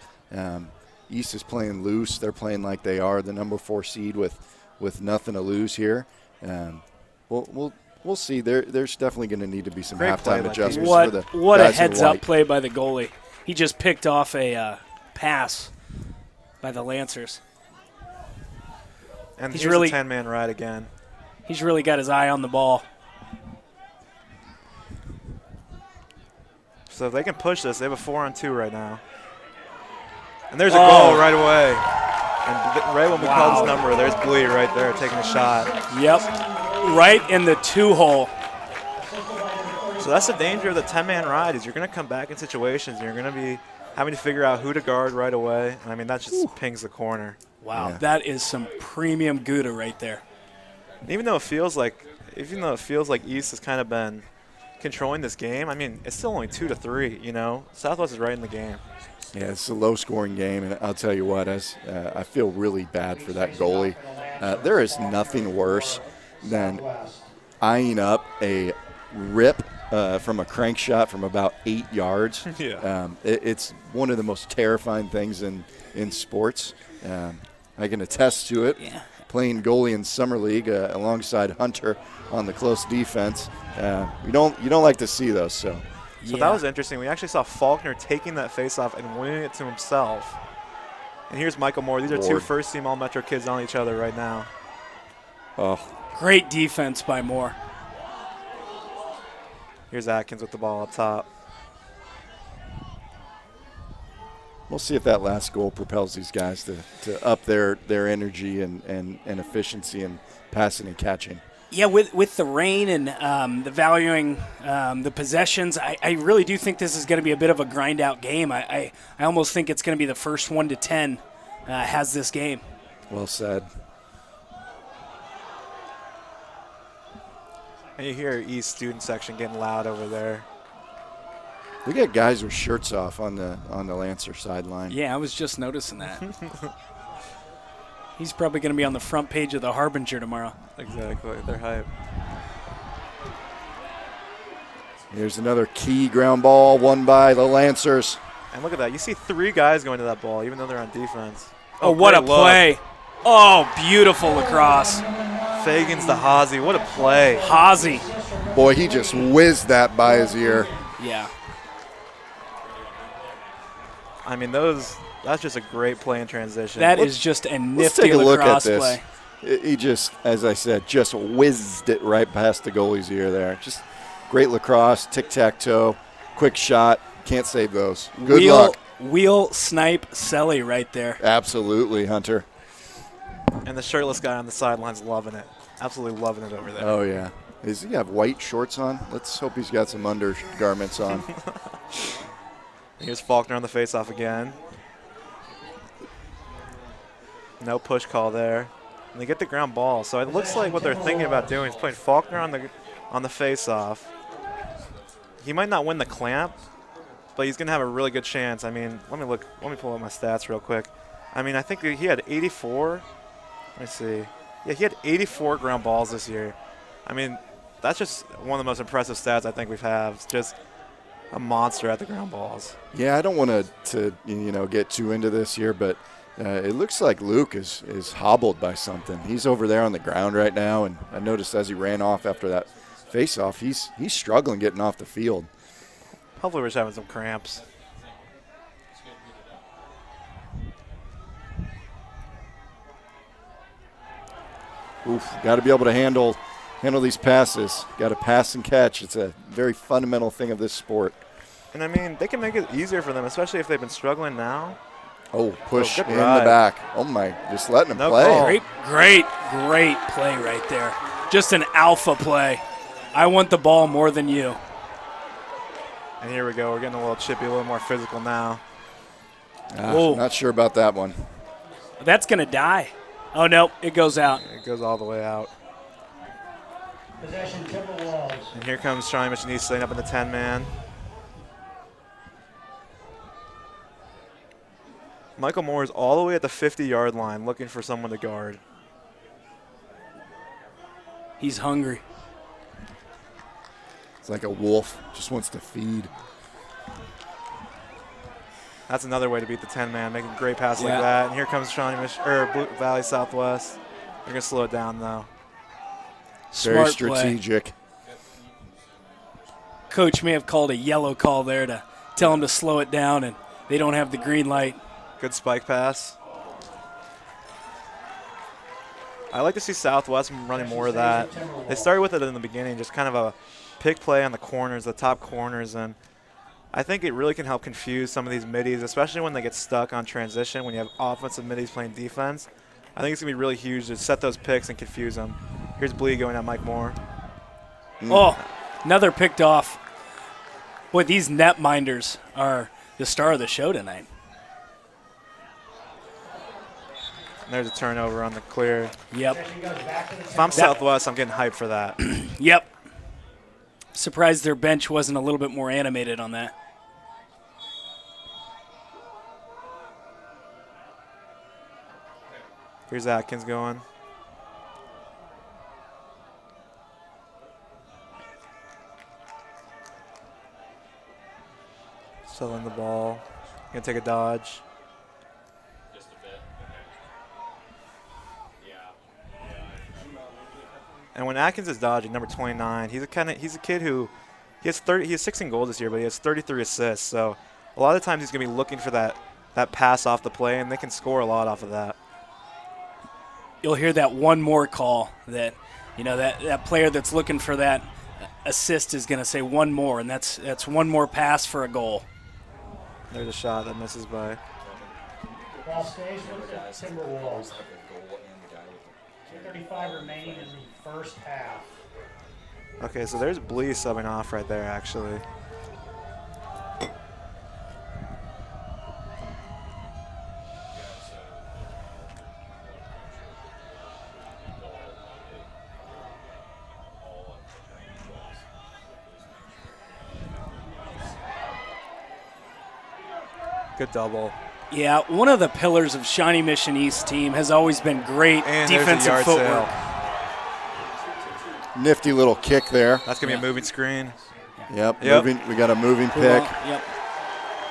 East is playing loose. They're playing like they are the number 4 seed with nothing to lose here. We'll see. There's definitely going to need to be some halftime adjustments for the What a guys in heads-up white. play by the goalie. He just picked off a pass by the Lancers. And he's here's really a 10-man ride again. He's really got his eye on the ball. So if they can push this, they have a 4-on-2 right now. And there's a goal right away. And right when we call this number, there's Blee right there taking a shot. Yep. Right in the 2-hole. So So that's the danger of the 10-man ride is you're going to come back in situations and you're going to be having to figure out who to guard right away. And I mean, that just pings the corner. Wow, Yeah. that is some premium Gouda right there. And even though it feels like East has kind of been controlling this game, I mean, it's still only 2-3, you know. Southwest is right in the game. Yeah, it's a low-scoring game, and I'll tell you what, I feel really bad for that goalie. There is nothing worse than eyeing up a rip from a crank shot from about 8 yards. Yeah. It's one of the most terrifying things in sports. I can attest to it. Yeah. Playing goalie in summer league alongside Hunter on the close defense. You don't like to see those. So That was interesting. We actually saw Faulkner taking that face-off and winning it to himself. And here's Michael Moore. These are two first-team All-Metro kids on each other right now. Oh, Great defense by Moore. Here's Atkins with the ball up top. we'll see if that last goal propels these guys to up their energy and efficiency in passing and catching. Yeah, with the rain and the valuing the possessions, I really do think this is going to be a bit of a grind-out game. I almost think it's going to be the first 1 to 10 has this game. Well said. And you hear East student section getting loud over there. We got guys with shirts off on the Lancer sideline. Yeah, I was just noticing that. He's probably going to be on the front page of the Harbinger tomorrow. Exactly. They're hype. Here's another key ground ball won by the Lancers. And look at that. You see 3 guys going to that ball, even though they're on defense. Oh, what a great look. play. Oh, beautiful lacrosse. Fagans to Hazy. What a play. Hazy. Boy, he just whizzed that by his ear. Yeah. I mean, that's just a great play in transition. That is just a Let's nifty take a look at lacrosse this. play. He just, as I said, just whizzed it right past the goalie's ear there. Just great lacrosse, tic-tac-toe, quick shot. Can't save those. Good luck. Wheel, snipe, celly right there. Absolutely, Hunter. And the shirtless guy on the sidelines loving it. Absolutely loving it over there. Oh, yeah. Does he have white shorts on? Let's hope he's got some undergarments on. Here's Faulkner on the faceoff again. No push call there. And they get the ground ball. So it looks like what they're thinking about doing is putting Faulkner on the faceoff. He might not win the clamp, but he's going to have a really good chance. I mean, let me pull up my stats real quick. I mean, I think he had 84. Let me see. Yeah, he had 84 ground balls this year. I mean, that's just one of the most impressive stats I think we've had. It's just a monster at the ground balls. Yeah, I don't want to get too into this here, but it looks like Luke is hobbled by something. He's over there on the ground right now, and I noticed as he ran off after that face-off, he's struggling getting off the field. Hopefully we're just having some cramps. Oof, got to be able to handle these passes. Got to pass and catch. It's a very fundamental thing of this sport. And, I mean, they can make it easier for them, especially if they've been struggling now. Oh, push good in ride. the back. Oh, my. Just letting him No play. call. Great play right there. Just an alpha play. I want the ball more than you. And here we go. We're getting a little chippy, a little more physical now. Not sure about that one. That's going to die. Oh, no, it goes out. It goes all the way out. Possession Timberwolves. And here comes Shawnee Mission East laying up in the 10-man. Michael Moore is all the way at the 50-yard line looking for someone to guard. He's hungry. It's like a wolf. Just wants to feed. That's another way to beat the 10-man, making great passes Yeah. like that. And here comes Shawnee Mission, Blue Valley Southwest. They're going to slow it down, though. Very Smart play. strategic. Coach may have called a yellow call there to tell him to slow it down, and they don't have the green light. Good spike pass. I like to see Southwest running more of that. They started with it in the beginning, just kind of a pick play on the corners, the top corners, and I think it really can help confuse some of these middies, especially when they get stuck on transition, when you have offensive middies playing defense. I think it's going to be really huge to set those picks and confuse them. Here's Blee going at Mike Moore. Oh, another picked off. Boy, these net minders are the star of the show tonight. And there's a turnover on the clear. Yep. If I'm Southwest, I'm getting hyped for that. Yep. Surprised their bench wasn't a little bit more animated on that. Here's Atkins going. Selling the ball. Gonna take a dodge. And when Atkins is dodging, number 29, he's a kid who he has 16 goals this year, but he has 33 assists. So a lot of times he's gonna be looking for that pass off the play, and they can score a lot off of that. You'll hear that one more call that, that player that's looking for that assist is going to say one more, and that's one more pass for a goal. There's a shot that misses by. Ball stays with the Timberwolves. 2:35 remaining in the first half. Okay, so there's Blee subbing off right there, actually. Good double. Yeah, one of the pillars of Shawnee Mission East team has always been great And defensive footwork. Nifty little kick there. That's going to be a moving screen. Yep. Yep. We got a moving pick. Yep.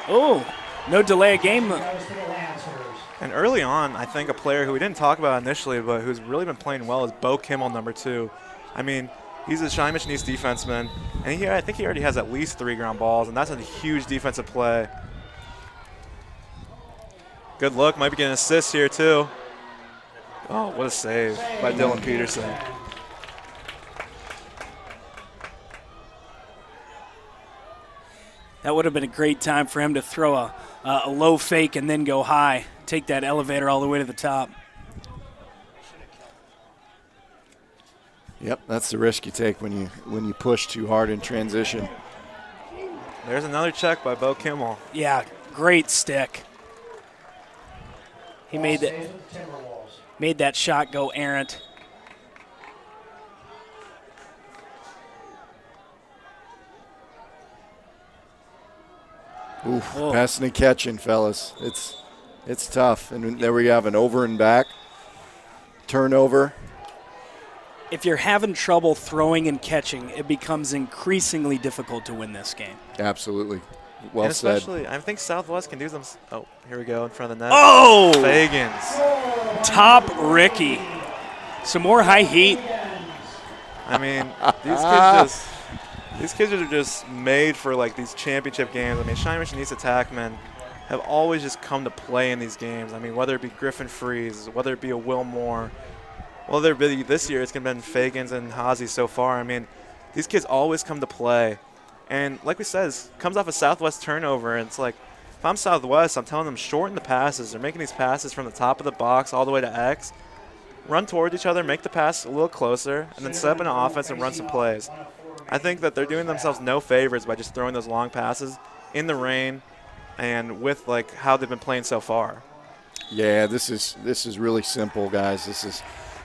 Oh, no delay of game. Goes to the Lancers. And early on, I think a player who we didn't talk about initially, but who's really been playing well is Bo Kimmel, number 2. I mean, he's a Shawnee Mission East defenseman, and I think he already has at least 3 ground balls, and that's a huge defensive play. Good look, might be getting an assist here too. Oh, what a save by Dylan Peterson. That would have been a great time for him to throw a low fake and then go high, take that elevator all the way to the top. Yep, that's the risk you take when you push too hard in transition. There's another check by Bo Kimmel. Yeah, great stick. He made Ball stays with the Timberwolves. made that shot go errant. Oof, Oh. passing and catching, fellas. It's tough. And there we have an over and back turnover. If you're having trouble throwing and catching, it becomes increasingly difficult to win this game. Absolutely. Well And said. especially, I think Southwest can do some. Oh, here we go in front of the net. Oh! Fagans. Top Ricky. Some more high heat. I mean, these kids are just made for like these championship games. I mean, Shawnee Mission East attackmen have always just come to play in these games. I mean, whether it be Griffin Freeze, whether it be a Will Moore, whether it be this year, it's been Fagans and Hazy so far. I mean, these kids always come to play. And like we said, it comes off a Southwest turnover, and it's like, if I'm Southwest, I'm telling them shorten the passes. They're making these passes from the top of the box all the way to X. Run towards each other, make the pass a little closer, and then set up an offense and run some plays. I think that they're doing themselves no favors by just throwing those long passes in the rain and with like how they've been playing so far. Yeah, this is really simple, guys. This is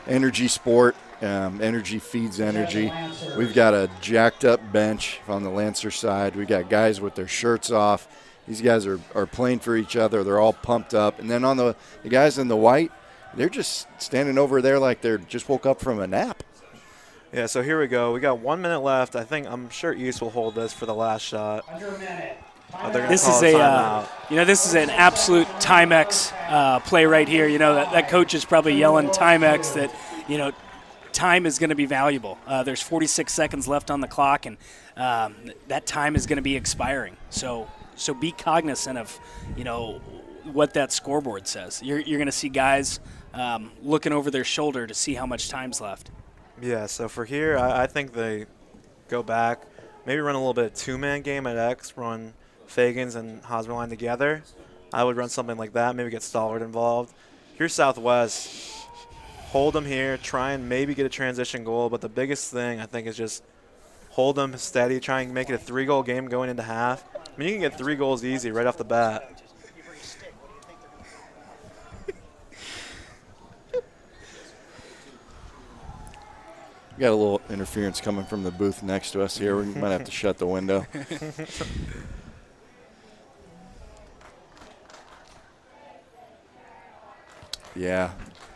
energy sport. Energy feeds energy. We've got a jacked up bench on the Lancer side. We got guys with their shirts off. These guys are playing for each other. They're all pumped up. And then on the guys in the white, they're just standing over there like they're just woke up from a nap. Yeah, so here we go. We got 1 minute left. I'm sure East will hold this for the last shot. Under a minute. They're gonna This call is a a, timeout. this is an absolute Timex play right here. That coach is probably yelling Timex that, time is going to be valuable. There's 46 seconds left on the clock, and that time is going to be expiring. So be cognizant of, what that scoreboard says. You're going to see guys looking over their shoulder to see how much time's left. Yeah, so for here, I think they go back, maybe run a little bit of two-man game at X, run Fagans and Hosmerline together. I would run something like that, maybe get Stalwart involved. Here's Southwest. Hold them here, try and maybe get a transition goal, but the biggest thing I think is just hold them steady, try and make it a 3-goal game going into half. I mean, you can get 3 goals easy right off the bat. We got a little interference coming from the booth next to us here. We might have to shut the window. Yeah,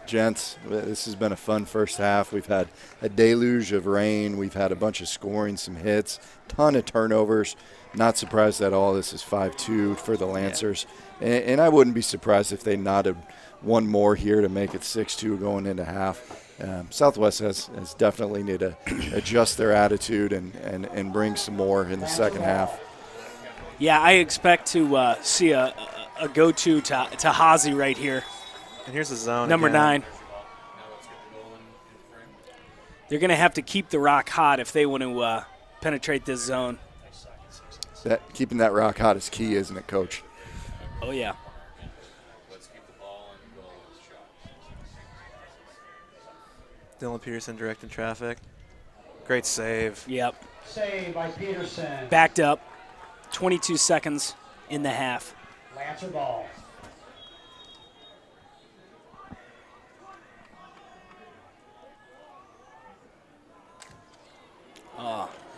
gents, this has been a fun first half. We've had a deluge of rain. We've had a bunch of scoring, some hits, ton of turnovers. Not surprised at all. This is 5-2 for the Lancers. And I wouldn't be surprised if they knotted one more here to make it 6-2 going into half. Southwest has definitely need to adjust their attitude and bring some more in the second half. Yeah, I expect to see a go-to to Hazy right here. And here's the zone Number again. 9. They're going to have to keep the rock hot if they want to penetrate this zone. Keeping that rock hot is key, isn't it, Coach? Oh, yeah. Dylan Peterson directing traffic. Great save. Yep. Save by Peterson. Backed up. 22 seconds in the half. Lancer ball.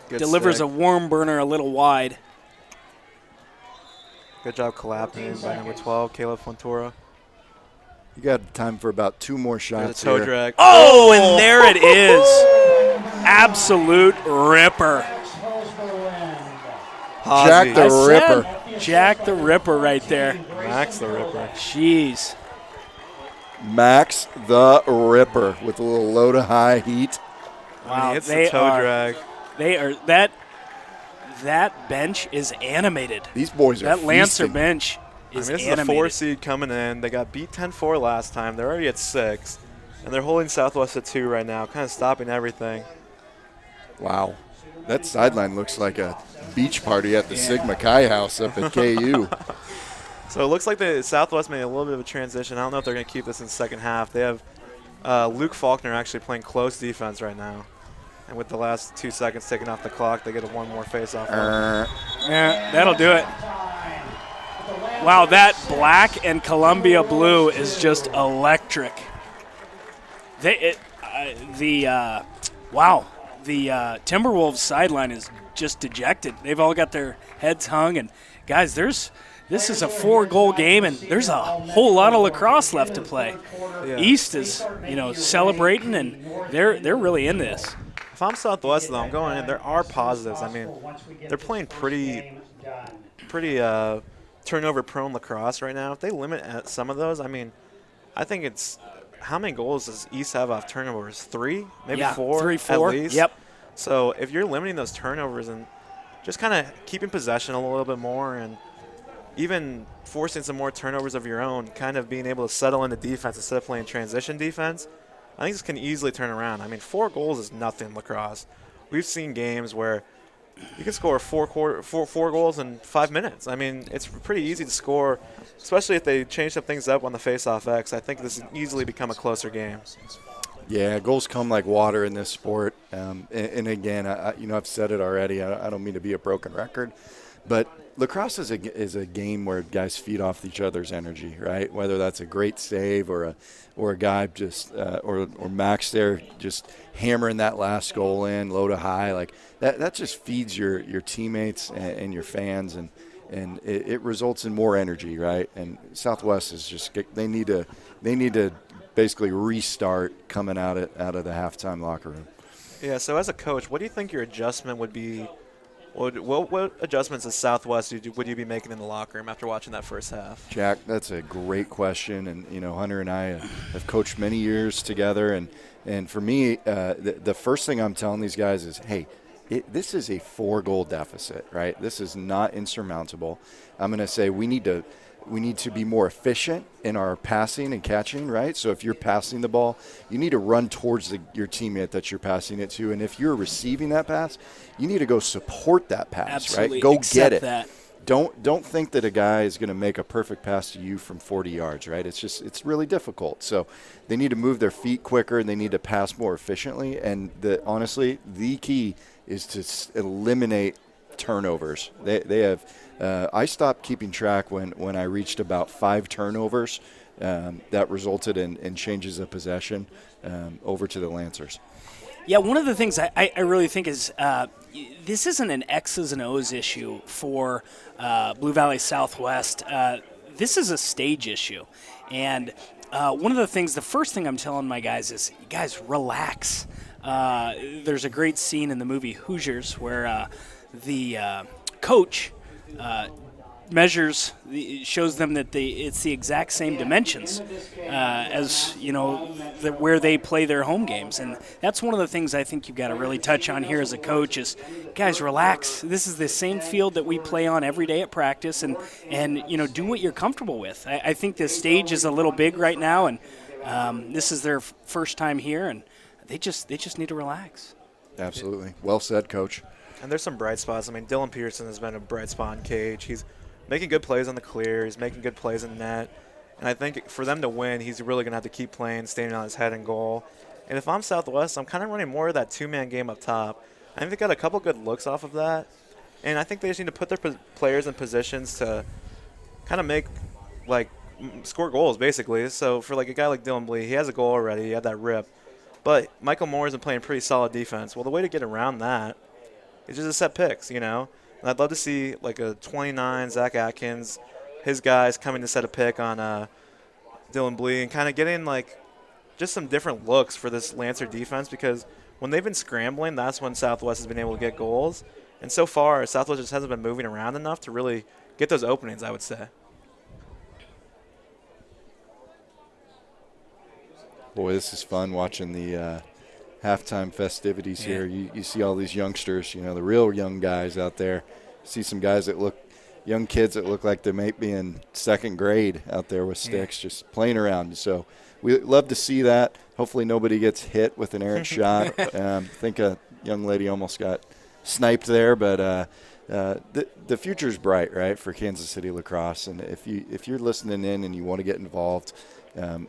Good Delivers stick. a warm burner a little wide. Good job collapsing by number 12, Caleb Fontoura. You got time for about 2 more shots There's a toe here. drag. Oh, and there it is. Absolute ripper. Expose the wind. Jack the I Ripper. said Jack the Ripper right there. Max the Ripper. Jeez. Max the Ripper with a little low to high heat. Wow, it's they the toe are- drag. They are that bench is animated. These boys are That Lancer feasting. bench I is mean, this is animated. a 4 seed coming in. They got beat 10-4 last time. They're already at 6. And they're holding Southwest at 2 right now, kind of stopping everything. Wow. That sideline looks like a beach party at the Sigma Chi house up at KU. So it looks like the Southwest made a little bit of a transition. I don't know if they're going to keep this in the second half. They have Luke Faulkner actually playing close defense right now. And with the last 2 seconds taken off the clock, they get a 1 more face-off. Yeah, that'll do it. Wow, that black and Columbia blue is just electric. The Timberwolves sideline is just dejected. They've all got their heads hung, and guys, this is a 4-goal game, and there's a whole lot of lacrosse left to play. Yeah. East is, celebrating, and they're really in this. If I'm Southwest, though, I'm going in. There are positives. I mean, they're playing pretty turnover-prone lacrosse right now. If they limit some of those, I mean, I think it's – how many goals does East have off turnovers? 3? Maybe 4? 3, 4. At least? Yep. So if you're limiting those turnovers and just kind of keeping possession a little bit more and even forcing some more turnovers of your own, kind of being able to settle into defense instead of playing transition defense, I think this can easily turn around. I mean, 4 goals is nothing in lacrosse. We've seen games where you can score four goals in 5 minutes. I mean, it's pretty easy to score, especially if they change up things up on the face-off X. I think this can easily become a closer game. Yeah, goals come like water in this sport. And again, I've said it already. I don't mean to be a broken record, but lacrosse is a game where guys feed off each other's energy, right? Whether that's a great save or a guy just or Max there just hammering that last goal in low to high, like that just feeds your teammates and your fans, and it results in more energy, right? And Southwest is just they need to basically restart coming out of the halftime locker room. Yeah. So as a coach, what do you think your adjustment would be? What adjustments as Southwest would you be making in the locker room after watching that first half? Jack, that's a great question, and Hunter and I have coached many years together, and for me, the first thing I'm telling these guys is, hey, this is a 4-goal deficit, right? This is not insurmountable. I'm going to say we need to be more efficient in our passing and catching, right? So if you're passing the ball, you need to run towards your teammate that you're passing it to. And if you're receiving that pass, you need to go support that pass, Absolutely. right? Go Accept get it. that. Don't think that a guy is going to make a perfect pass to you from 40 yards, right? It's really difficult. So they need to move their feet quicker and they need to pass more efficiently. And honestly, the key is to eliminate turnovers. They have. I stopped keeping track when I reached about 5 turnovers that resulted in changes of possession over to the Lancers. Yeah, one of the things I really think is this isn't an X's and O's issue for Blue Valley Southwest. This is a stage issue. And one of the things, the first thing I'm telling my guys is, guys, relax. There's a great scene in the movie Hoosiers where the coach shows them that it's the exact same dimensions as where they play their home games, and that's one of the things I think you've got to really touch on here as a coach is, guys, relax. This is the same field that we play on every day at practice, and do what you're comfortable with. I think the stage is a little big right now, and this is their first time here, and they just need to relax. Absolutely, well said, Coach. And there's some bright spots. I mean, Dylan Pearson has been a bright spot in cage. He's making good plays on the clear. He's making good plays in net. And I think for them to win, he's really going to have to keep playing, standing on his head and goal. And if I'm Southwest, I'm kind of running more of that two-man game up top. I think they got a couple good looks off of that. And I think they just need to put their players in positions to kind of make, score goals, basically. So for, a guy like Dylan Blee, he has a goal already. He had that rip. But Michael Moore's been playing pretty solid defense. Well, the way to get around that is just to set picks, And I'd love to see, a 29 Zach Atkins, his guys coming to set a pick on Dylan Blee and kind of getting, just some different looks for this Lancer defense, because when they've been scrambling, that's when Southwest has been able to get goals. And so far, Southwest just hasn't been moving around enough to really get those openings, I would say. Boy, this is fun watching the halftime festivities here. You see all these youngsters, the real young guys out there. See some guys young kids that look like they might be in second grade out there with sticks, just playing around. So we love to see that. Hopefully nobody gets hit with an errant shot. I think a young lady almost got sniped there, but the future's bright, right, for Kansas City Lacrosse. And if you're listening in and you want to get involved,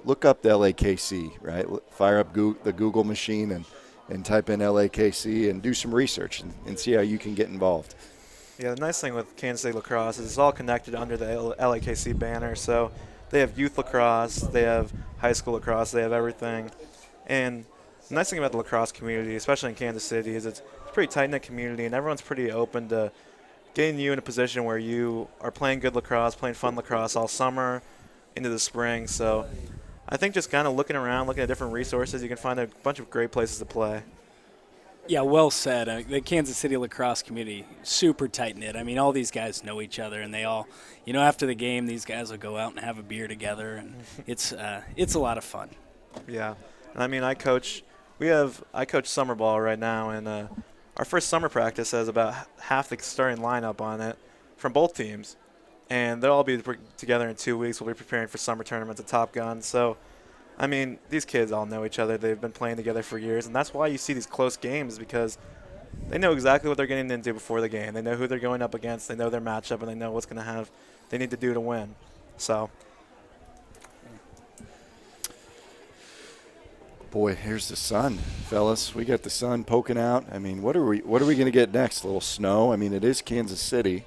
look up the LAKC, right? Fire up the Google machine and type in LAKC and do some research and see how you can get involved. Yeah, the nice thing with Kansas City Lacrosse is it's all connected under the LAKC banner. So they have youth lacrosse, they have high school lacrosse, they have everything. And the nice thing about the lacrosse community, especially in Kansas City, is it's a pretty tight-knit community, and everyone's pretty open to getting you in a position where you are playing good lacrosse, playing fun lacrosse all summer into the spring. So I think just kind of looking around, looking at different resources, you can find a bunch of great places to play. Yeah, well said. The Kansas City lacrosse community, super tight-knit. I mean, all these guys know each other, and they all, after the game, these guys will go out and have a beer together, and it's a lot of fun. Yeah. And I mean, I coach summer ball right now, and our first summer practice has about half the starting lineup on it from both teams. And they'll all be together in 2 weeks. We'll be preparing for summer tournaments at Top Gun. So, I mean, these kids all know each other. They've been playing together for years, and that's why you see these close games, because they know exactly what they're getting into before the game. They know who they're going up against. They know their matchup, and they know what's going to have they need to do to win. So, boy, here's the sun, fellas. We got the sun poking out. I mean, what are we going to get next? A little snow. I mean, it is Kansas City.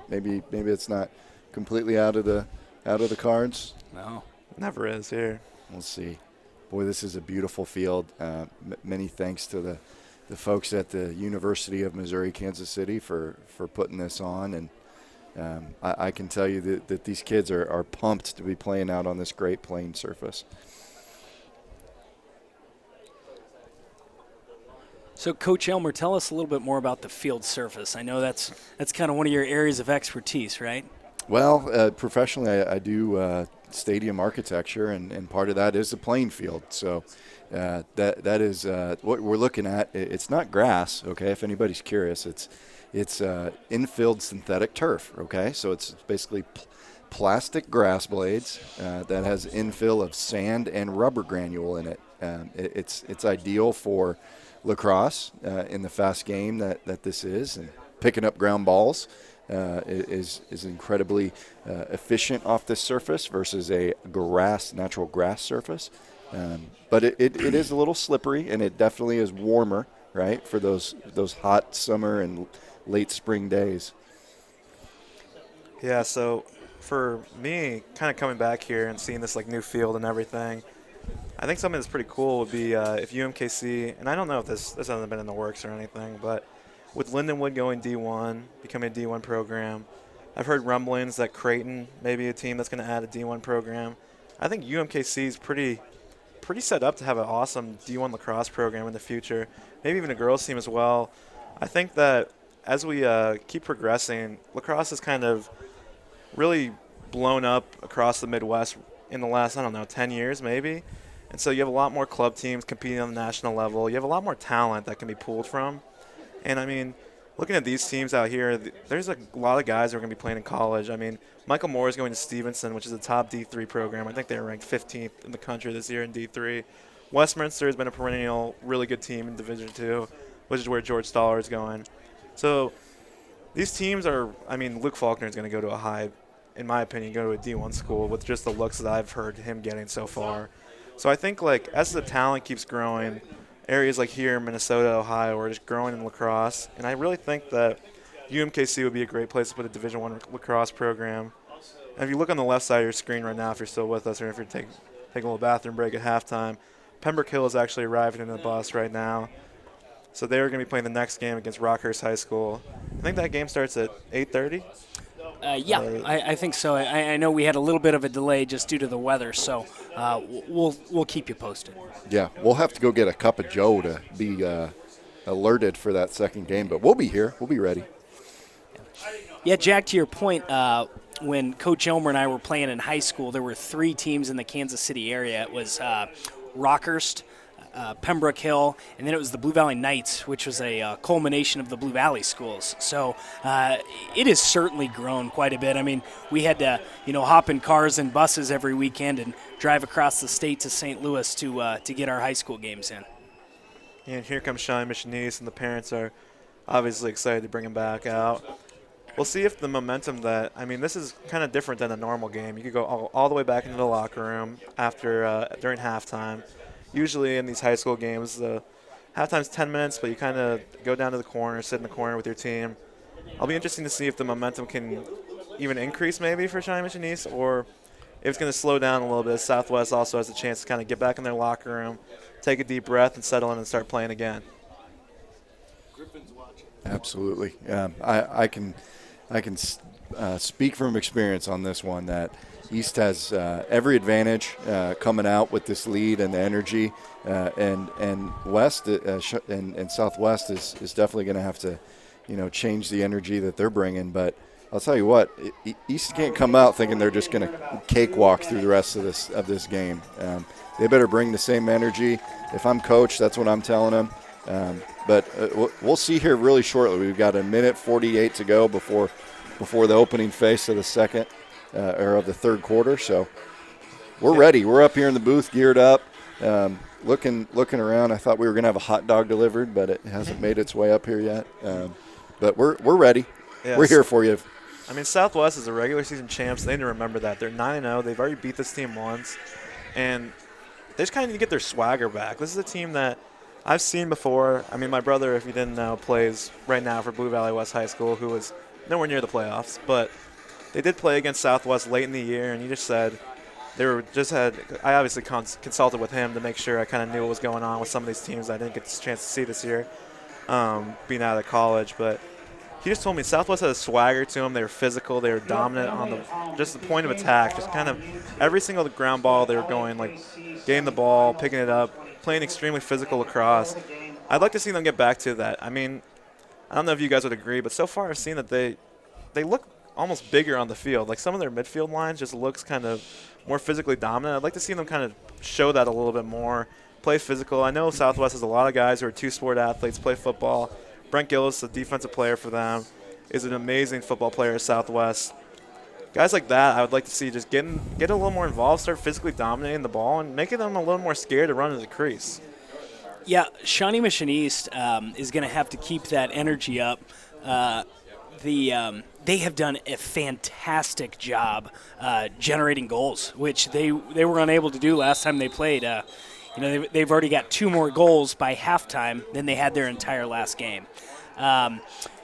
Maybe it's not completely out of the cards. No, never is here. We'll see. Boy, this is a beautiful field. Many thanks to the folks at the University of Missouri Kansas City for putting this on, and I can tell you that these kids are pumped to be playing out on this great playing surface. So, Coach Elmer, tell us a little bit more about the field surface. I know that's kind of one of your areas of expertise, right? Well, professionally, I do stadium architecture, and part of that is the playing field. So that is what we're looking at. It's not grass, okay, if anybody's curious. It's infilled synthetic turf, okay? So it's basically plastic grass blades that has infill of sand and rubber granule in it. It's ideal for lacrosse in the fast game that this is, and picking up ground balls is incredibly efficient off this surface versus a natural grass surface. But it is a little slippery, and it definitely is warmer, right, for those hot summer and late spring days. Yeah, so for me, kind of coming back here and seeing this like new field and everything, I think something that's pretty cool would be if UMKC, and I don't know if this hasn't been in the works or anything, but with Lindenwood going D1, becoming a D1 program, I've heard rumblings that Creighton may be a team that's going to add a D1 program. I think UMKC is pretty set up to have an awesome D1 lacrosse program in the future, maybe even a girls team as well. I think that as we keep progressing, lacrosse is kind of really blown up across the Midwest in the last, 10 years maybe. And so you have a lot more club teams competing on the national level. You have a lot more talent that can be pulled from. And, I mean, looking at these teams out here, there's a lot of guys who are going to be playing in college. I mean, Michael Moore is going to Stevenson, which is a top D3 program. I think they were ranked 15th in the country this year in D3. Westminster has been a perennial, really good team in Division II, which is where George Stoller is going. So these teams are, Luke Faulkner is going to go to a high, in my opinion, go to a D1 school with just the looks that I've heard him getting so far. So I think, like, as the talent keeps growing, areas like here in Minnesota, Ohio, are just growing in lacrosse. And I really think that UMKC would be a great place to put a Division I lacrosse program. And if you look on the left side of your screen right now, if you're still with us or if you're taking a little bathroom break at halftime, Pembroke Hill is actually arriving in the bus right now. So they're going to be playing the next game against Rockhurst High School. I think that game starts at 8:30. I think so. I know we had a little bit of a delay just due to the weather, so we'll keep you posted. Yeah, we'll have to go get a cup of Joe to be alerted for that second game, but we'll be here. We'll be ready. Yeah, Jack, to your point, when Coach Elmer and I were playing in high school, there were 3 teams in the Kansas City area. It was Rockhurst, Pembroke Hill, and then it was the Blue Valley Knights, which was a culmination of the Blue Valley schools. So it has certainly grown quite a bit. I mean, we had to, hop in cars and buses every weekend and drive across the state to St. Louis to get our high school games in. And here comes Shawnee Mission East, and the parents are obviously excited to bring him back out. We'll see if the momentum this is kind of different than a normal game. You could go all the way back into the locker room during halftime. Usually in these high school games, the halftime's 10 minutes, but you kind of go down to the corner, sit in the corner with your team. I'll be interested to see if the momentum can even increase maybe for Shawnee Mission East, or if it's going to slow down a little bit. Southwest also has a chance to kind of get back in their locker room, take a deep breath, and settle in and start playing again. Absolutely. I can speak from experience on this one that East has every advantage coming out with this lead and the energy, and West and Southwest is definitely going to have to, change the energy that they're bringing. But I'll tell you what, East can't come out thinking they're just going to cakewalk through the rest of this game. They better bring the same energy. If I'm coach, that's what I'm telling them. But we'll see here really shortly. We've got 1:48 to go before the opening phase of the second. Or of the third quarter, so we're ready. We're up here in the booth, geared up, looking around. I thought we were going to have a hot dog delivered, but it hasn't made its way up here yet. But we're ready. Yes. We're here for you. Southwest is the regular season champs. They need to remember that. They're 9-0. They've already beat this team once, and they just kind of need to get their swagger back. This is a team that I've seen before. My brother, if you didn't know, plays right now for Blue Valley West High School, who was nowhere near the playoffs, but they did play against Southwest late in the year, and he just said I obviously consulted with him to make sure I kind of knew what was going on with some of these teams I didn't get the chance to see this year, being out of college. But he just told me Southwest had a swagger to them. They were physical. They were dominant on the point of attack. Just kind of every single ground ball they were going, like getting the ball, picking it up, playing extremely physical lacrosse. I'd like to see them get back to that. I don't know if you guys would agree, but so far I've seen that they look almost bigger on the field. Like some of their midfield lines just looks kind of more physically dominant. I'd like to see them kind of show that a little bit more, play physical. I know Southwest has a lot of guys who are two-sport athletes, play football. Brent Gillis, a defensive player for them, is an amazing football player at Southwest. Guys like that I would like to see just get a little more involved, start physically dominating the ball, and making them a little more scared to run into the crease. Yeah, Shawnee Mission East is going to have to keep that energy up. They have done a fantastic job generating goals, which they were unable to do last time they played. they've already got 2 more goals by halftime than they had their entire last game.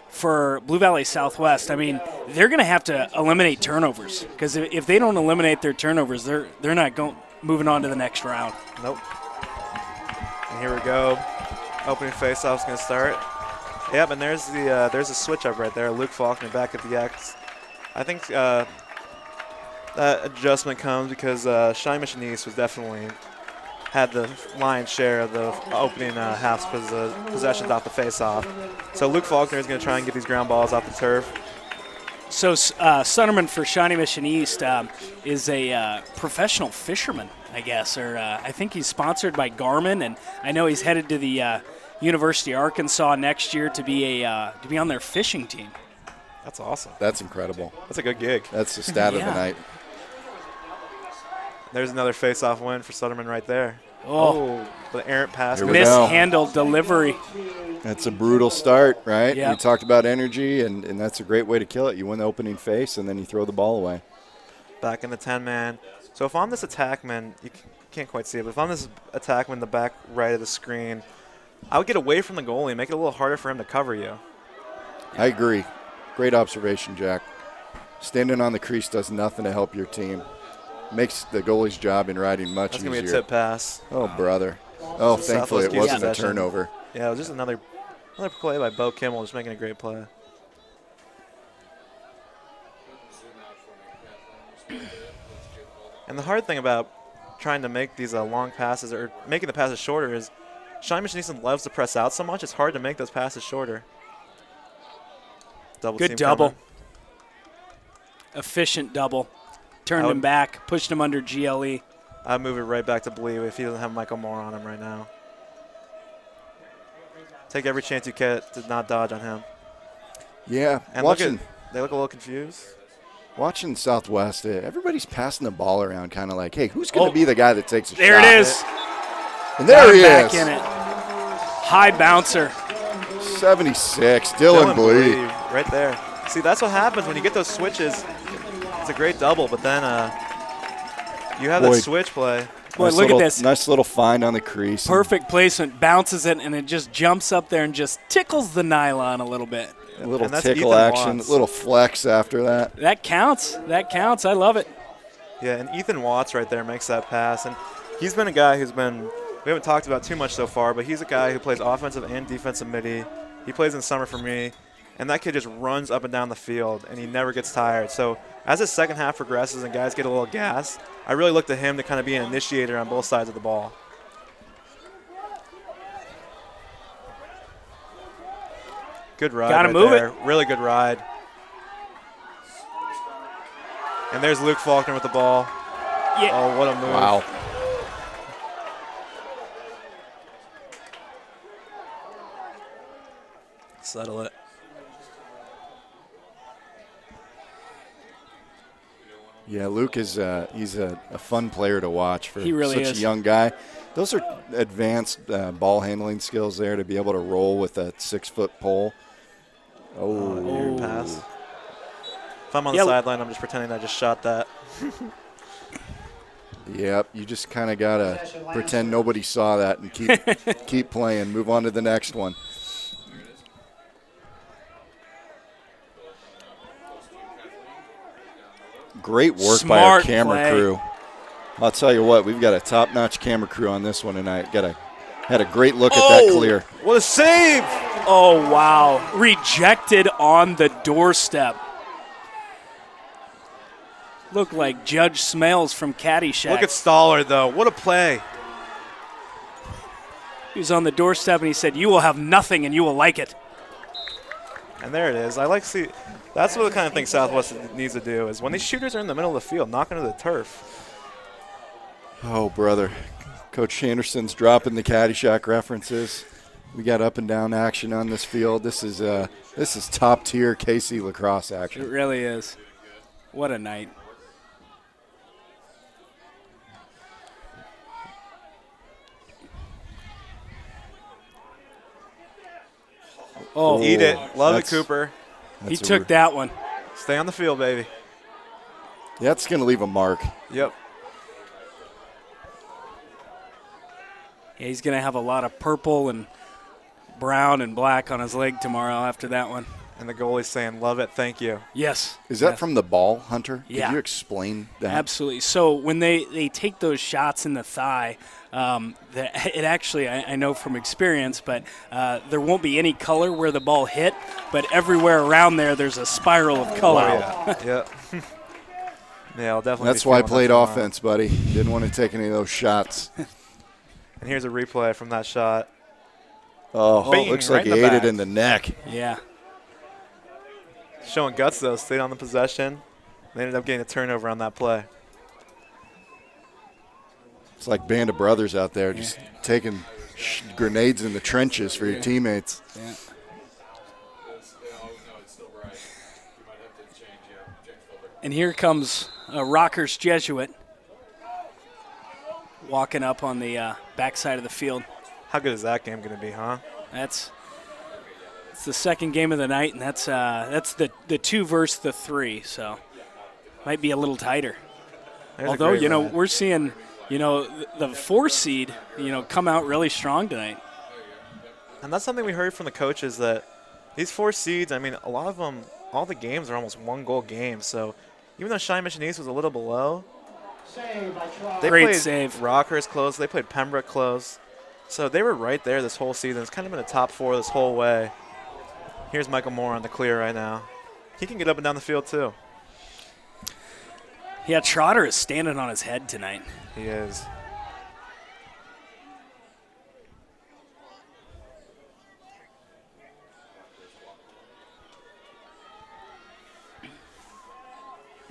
For Blue Valley Southwest, I mean, they're going to have to eliminate turnovers, because if they don't eliminate their turnovers, they're not moving on to the next round. Nope. And here we go. Opening faceoff's going to start. Yep, and there's a switch up right there. Luke Faulkner back at the X. I think that adjustment comes because Shiny Machiniste was definitely had the lion's share of the opening half's possessions off the face-off. So Luke Faulkner is going to try and get these ground balls off the turf. So Sunderman for Shiny Machiniste is a professional fisherman, I guess, or I think he's sponsored by Garmin, and I know he's headed to the University of Arkansas next year to be on their fishing team. That's awesome. That's incredible. That's a good gig. That's the stat of the night. There's another face-off win for Sunderman right there. Oh, the errant pass. Here we go. Mishandled delivery. That's a brutal start, right? Yep. We talked about energy, and that's a great way to kill it. You win the opening face, and then you throw the ball away. Back in the 10-man. So if I'm this attackman, you can't quite see it, but if I'm this attackman in the back right of the screen, I would get away from the goalie and make it a little harder for him to cover you. I agree. Great observation, Jack. Standing on the crease does nothing to help your team. Makes the goalie's job in riding much easier. That's going to be a tip pass. Oh, brother. Oh, thankfully it wasn't a turnover. Yeah, it was just another play by Bo Kimmel, just making a great play. And the hard thing about trying to make these long passes or making the passes shorter is Shiny Machiniste loves to press out so much, it's hard to make those passes shorter. Good double. Efficient double. Turned him back, pushed him under GLE. I'd move it right back to Blee if he doesn't have Michael Moore on him right now. Take every chance you get to not dodge on him. Yeah, and they look a little confused. Watching Southwest, everybody's passing the ball around kind of like, hey, who's going to be the guy that takes a shot? There it is. And there he is. Back in it. High bouncer. 76, Dylan Blee. Right there. See, that's what happens when you get those switches. It's a great double, but then you have that switch play. Boy, look at this. Nice little find on the crease. Perfect placement. Bounces it, and it just jumps up there and just tickles the nylon a little bit. A little tickle action, a little flex after that. That counts. That counts. I love it. Yeah, and Ethan Watts right there makes that pass. And he's been a guy who's been, we haven't talked about too much so far, but he's a guy who plays offensive and defensive midi. He plays in summer for me. And that kid just runs up and down the field, and he never gets tired. So as the second half progresses and guys get a little gas, I really look to him to kind of be an initiator on both sides of the ball. Good ride. Gotta move it. Really good ride. And there's Luke Faulkner with the ball. Yeah. Oh, what a move. Wow. Settle it. Yeah, Luke is he's a fun player to watch for such a young guy. Those are advanced ball handling skills there to be able to roll with a 6-foot pole. Oh, pass. If I'm on the sideline, I'm just pretending I just shot that. Yep, you just kind of got to pretend nobody saw that and keep playing. Move on to the next one. Great work by our camera crew. I'll tell you what, we've got a top-notch camera crew on this one tonight. Had a great look at that clear. What a save! Oh, wow. Rejected on the doorstep. Looked like Judge Smales from Caddyshack. Look at Stoller, though. What a play. He was on the doorstep, and he said, "You will have nothing, and you will like it." And there it is. I like to see – that's what the kind of thing Southwest needs to do is when these shooters are in the middle of the field, knock into the turf. Oh, brother. Coach Anderson's dropping the Caddyshack references. We got up and down action on this field. This is top-tier KC lacrosse action. It really is. What a night. Oh, eat it. Love it, Cooper. He took that one. Stay on the field, baby. That's going to leave a mark. Yep. Yeah, he's going to have a lot of purple and brown and black on his leg tomorrow after that one. And the goalie's saying, love it, thank you. Yes. Is that yes. from the ball, Hunter? Yeah. Could you explain that? Absolutely. So when they take those shots in the thigh, it actually, I know from experience, but there won't be any color where the ball hit, but everywhere around there's a spiral of color. Wow. Yeah. Yeah, I'll definitely. That's why I played offense, buddy. Didn't want to take any of those shots. And here's a replay from that shot. Oh, Bing, looks right like he in the ate back. it in the neck. Yeah. Showing guts, though. Stayed on the possession. They ended up getting a turnover on that play. It's like band of brothers out there just taking grenades in the trenches for your teammates. Yeah. And here comes a Rockers Jesuit walking up on the backside of the field. How good is that game going to be, huh? It's the second game of the night, and that's the 2 versus the 3, so might be a little tighter. There's a Although, great run. we're seeing, the 4 seed, come out really strong tonight. And that's something we heard from the coaches, that these 4 seeds, I mean, a lot of them, all the games are almost 1-goal games. So even though Shawnee Mission East was a little below, Save by Schwab. they Great played save. Rockers close. They played Pembroke close. So they were right there this whole season. It's kind of been a top 4 this whole way. Here's Michael Moore on the clear right now. He can get up and down the field, too. Yeah, Trotter is standing on his head tonight. He is.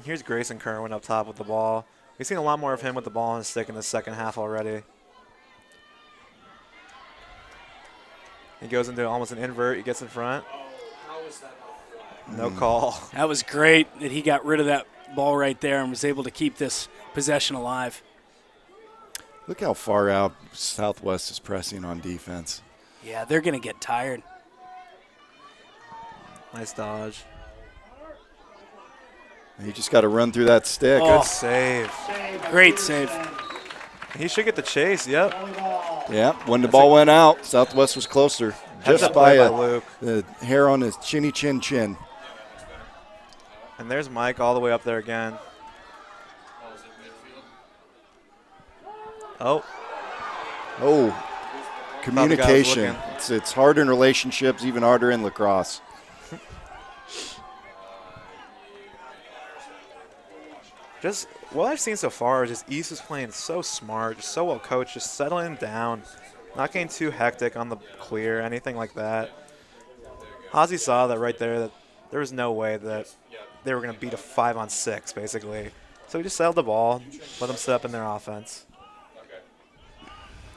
Here's Grayson Kerwin up top with the ball. We've seen a lot more of him with the ball on his stick in the second half already. He goes into almost an invert. He gets in front. No call. That was great that he got rid of that ball right there and was able to keep this possession alive. Look how far out Southwest is pressing on defense. Yeah, they're going to get tired. Nice dodge. You just got to run through that stick. Oh. Good save. Great save. He should get the chase. Yep. Yeah, when the ball went out, Southwest was closer. Heads Just up by play by Luke. the hair on his chinny chin. And there's Mike all the way up there again. Oh, Oh, communication. looking. It's hard in relationships, even harder in lacrosse. just what I've seen so far is just East is playing so smart, just so well coached, just settling down, not getting too hectic on the clear, anything like that. Ozzy saw that right there, that there was no way that they were going to beat a 5-on-6, basically. So he just settled the ball, let them set up in their offense.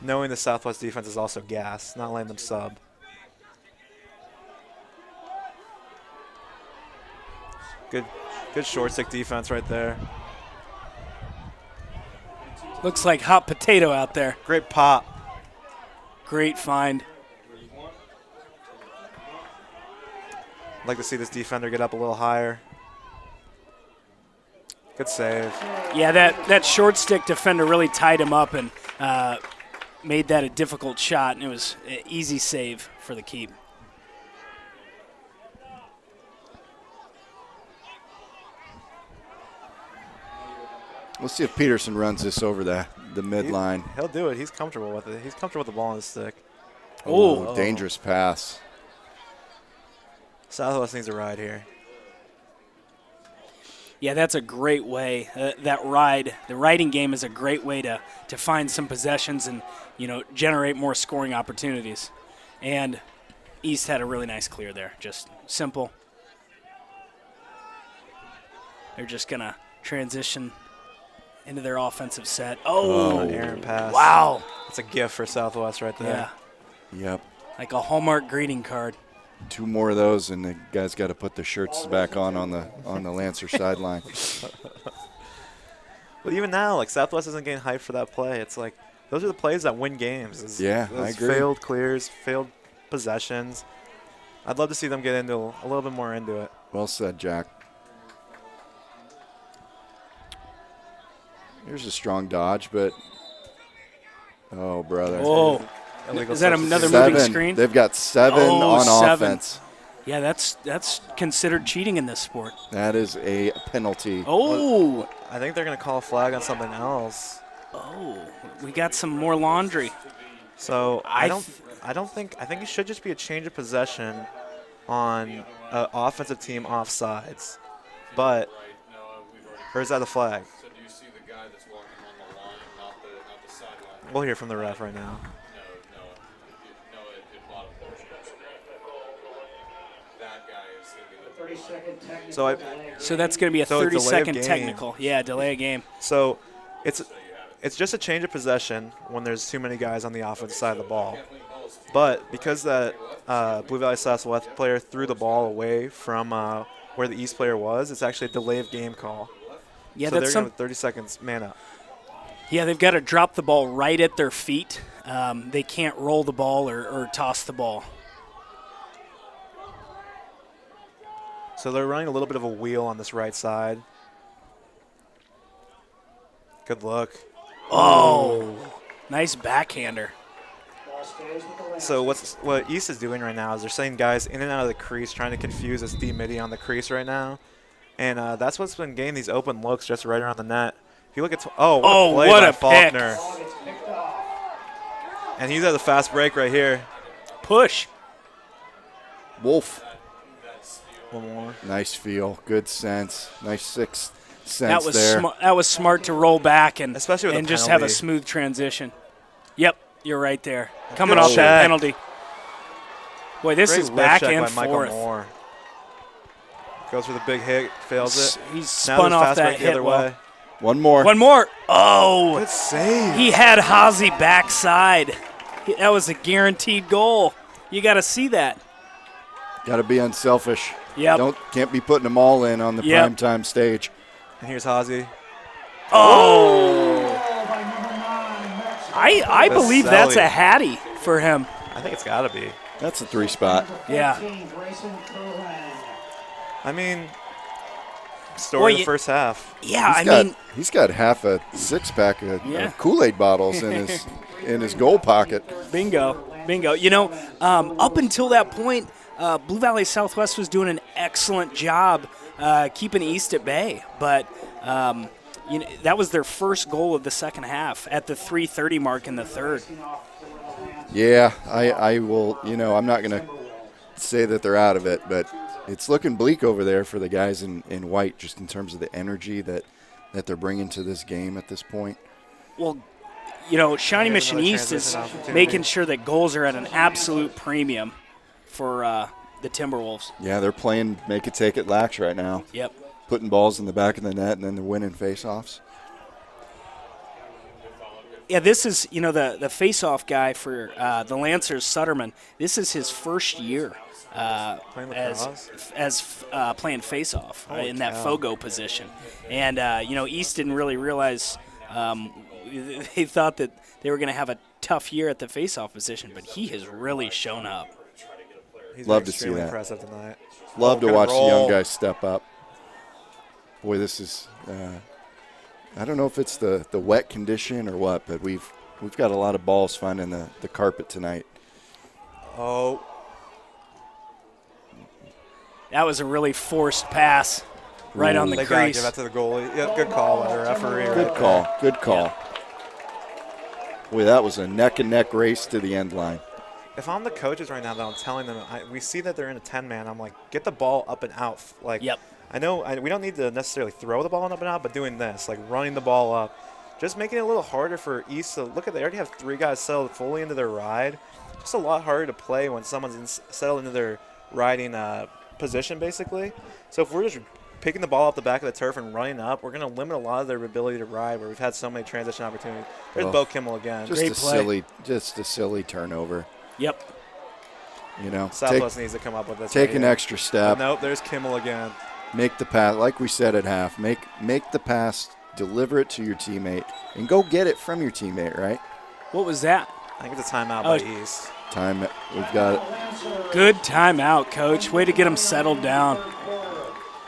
Knowing the Southwest defense is also gas, not letting them sub. Good short stick defense right there. Looks like hot potato out there. Great pop. Great find. I'd like to see this defender get up a little higher. Good save. Yeah, that short stick defender really tied him up and made that a difficult shot, and it was an easy save for the keep. Let's see if Peterson runs this over the midline. He'll do it. He's comfortable with it. He's comfortable with the ball on his stick. Oh, Dangerous pass. Southwest needs a ride here. yeah, that's a great way. The riding game is a great way to find some possessions and generate more scoring opportunities. And East had a really nice clear there, just simple. They're just gonna transition into their offensive set. Oh, Aaron pass. wow. It's a gift for Southwest right there. Yeah, Yep. like a Hallmark greeting card. 2 more of those, and the guys got to put the shirts back on the Lancer sideline. But even now, like Southwest isn't getting hyped for that play. It's like those are the plays that win games. Yeah, I those agree. Failed clears, failed possessions. I'd love to see them get into a little bit more into it. Well said, Jack. Here's a strong dodge, but Oh, brother. Oh, Illegal is that substitute. another 7. moving screen? They've got 7 Oh, on 7. offense. Yeah, that's considered cheating in this sport. That is a penalty. Oh, I think they're going to call a flag on something else. we got some more laundry. So I I think it should just be a change of possession on an offensive team offsides. But, or is that the flag? We'll hear from the ref right now. So that's going to be a So a delay of 30-second game. technical. Yeah, delay a game. So it's just a change of possession when there's too many guys on the offensive side of the ball. But because that Blue Valley Southwest player threw the ball away from where the East player was, it's actually a delay of game call. Yeah, so that's they're going to 30 seconds man up. Yeah, they've got to drop the ball right at their feet. They can't roll the ball or toss the ball. So they're running a little bit of a wheel on this right side. Good look. Oh, nice backhander. So what East is doing right now is they're sending guys in and out of the crease, trying to confuse this D midi on the crease right now. And that's what's been getting these open looks just right around the net. If you look at what a play by Faulkner. And he's at the fast break right here. Push. Wolf. One more. Nice feel. Good sense. Nice sixth sense there. That was smart to roll back and especially with and a just have a penalty. smooth transition. Yep, you're right there. Coming Good off that check. penalty. Boy, this Great is lip back check and by Michael forth. Moore. Goes for the big hit, fails it. He's Now spun there's off fast that break the hit other well. way. One more. One more. Oh, Good save. he had Hazy backside. That was a guaranteed goal. You got to see that. Got to be unselfish. Yep. Can't be putting them all in on the Yep. prime time stage. And here's Hazy. Oh. I believe that's a Vaselli. hattie for him. I think it's got to be. That's a 3 spot. Yeah. I mean, story of Boy, the first half. Yeah, He's got half a 6-pack of Yeah. Kool-Aid bottles in his goal pocket. bingo. You know, up until that point, Blue Valley Southwest was doing an excellent job keeping East at bay. But that was their first goal of the second half at the 3:30 mark in the third. Yeah, I will. I'm not going to say that they're out of it, but it's looking bleak over there for the guys in white, just in terms of the energy that they're bringing to this game at this point. Well, Shawnee Here's Mission another East is transition opportunity. making sure that goals are at an absolute premium for the Timberwolves. Yeah, they're playing make it, take it, LAKC right now. Yep. Putting balls in the back of the net, and then they're winning face-offs. Yeah, this is, the face-off guy for the Lancers, Sutterman. This is his first year Playing as playing face-off in that cow. Fogo position. And, East didn't really realize they thought that they were going to have a tough year at the face-off position, but he has really shown up. He's Love been to see extremely that. impressive tonight. Love to Good watch the roll. young guys step up. Boy, this is I don't know if it's the wet condition or what, but we've got a lot of balls finding the carpet tonight. Oh, That was a really forced pass right on the they got to crease. give that to the goalie. Yep, good call by the referee. Good right call. there. Good call. Boy, that was a neck-and-neck race to the end line. If I'm the coaches right now, though, I'm telling them, we see that they're in a 10-man. I'm like, get the ball up and out. Like, Yep. I know we don't need to necessarily throw the ball up and out, but doing this, like running the ball up, just making it a little harder for East to look at. They already have 3 guys settled fully into their ride. Just a lot harder to play when someone's settled into their riding position, basically. So if we're just picking the ball off the back of the turf and running up, we're going to limit a lot of their ability to ride, where we've had so many transition opportunities. There's Oh. Bo Kimmel again. Just Great a play. silly turnover. Yep. Southwest needs to come up with this. Take right an here. extra step. Nope, there's Kimmel again. Make the pass, like we said at half. Make the pass, deliver it to your teammate, and go get it from your teammate. Right? What was that? I think it's a timeout Oh. by East. Time. We've got it. Good timeout, Coach. Way to get him settled down.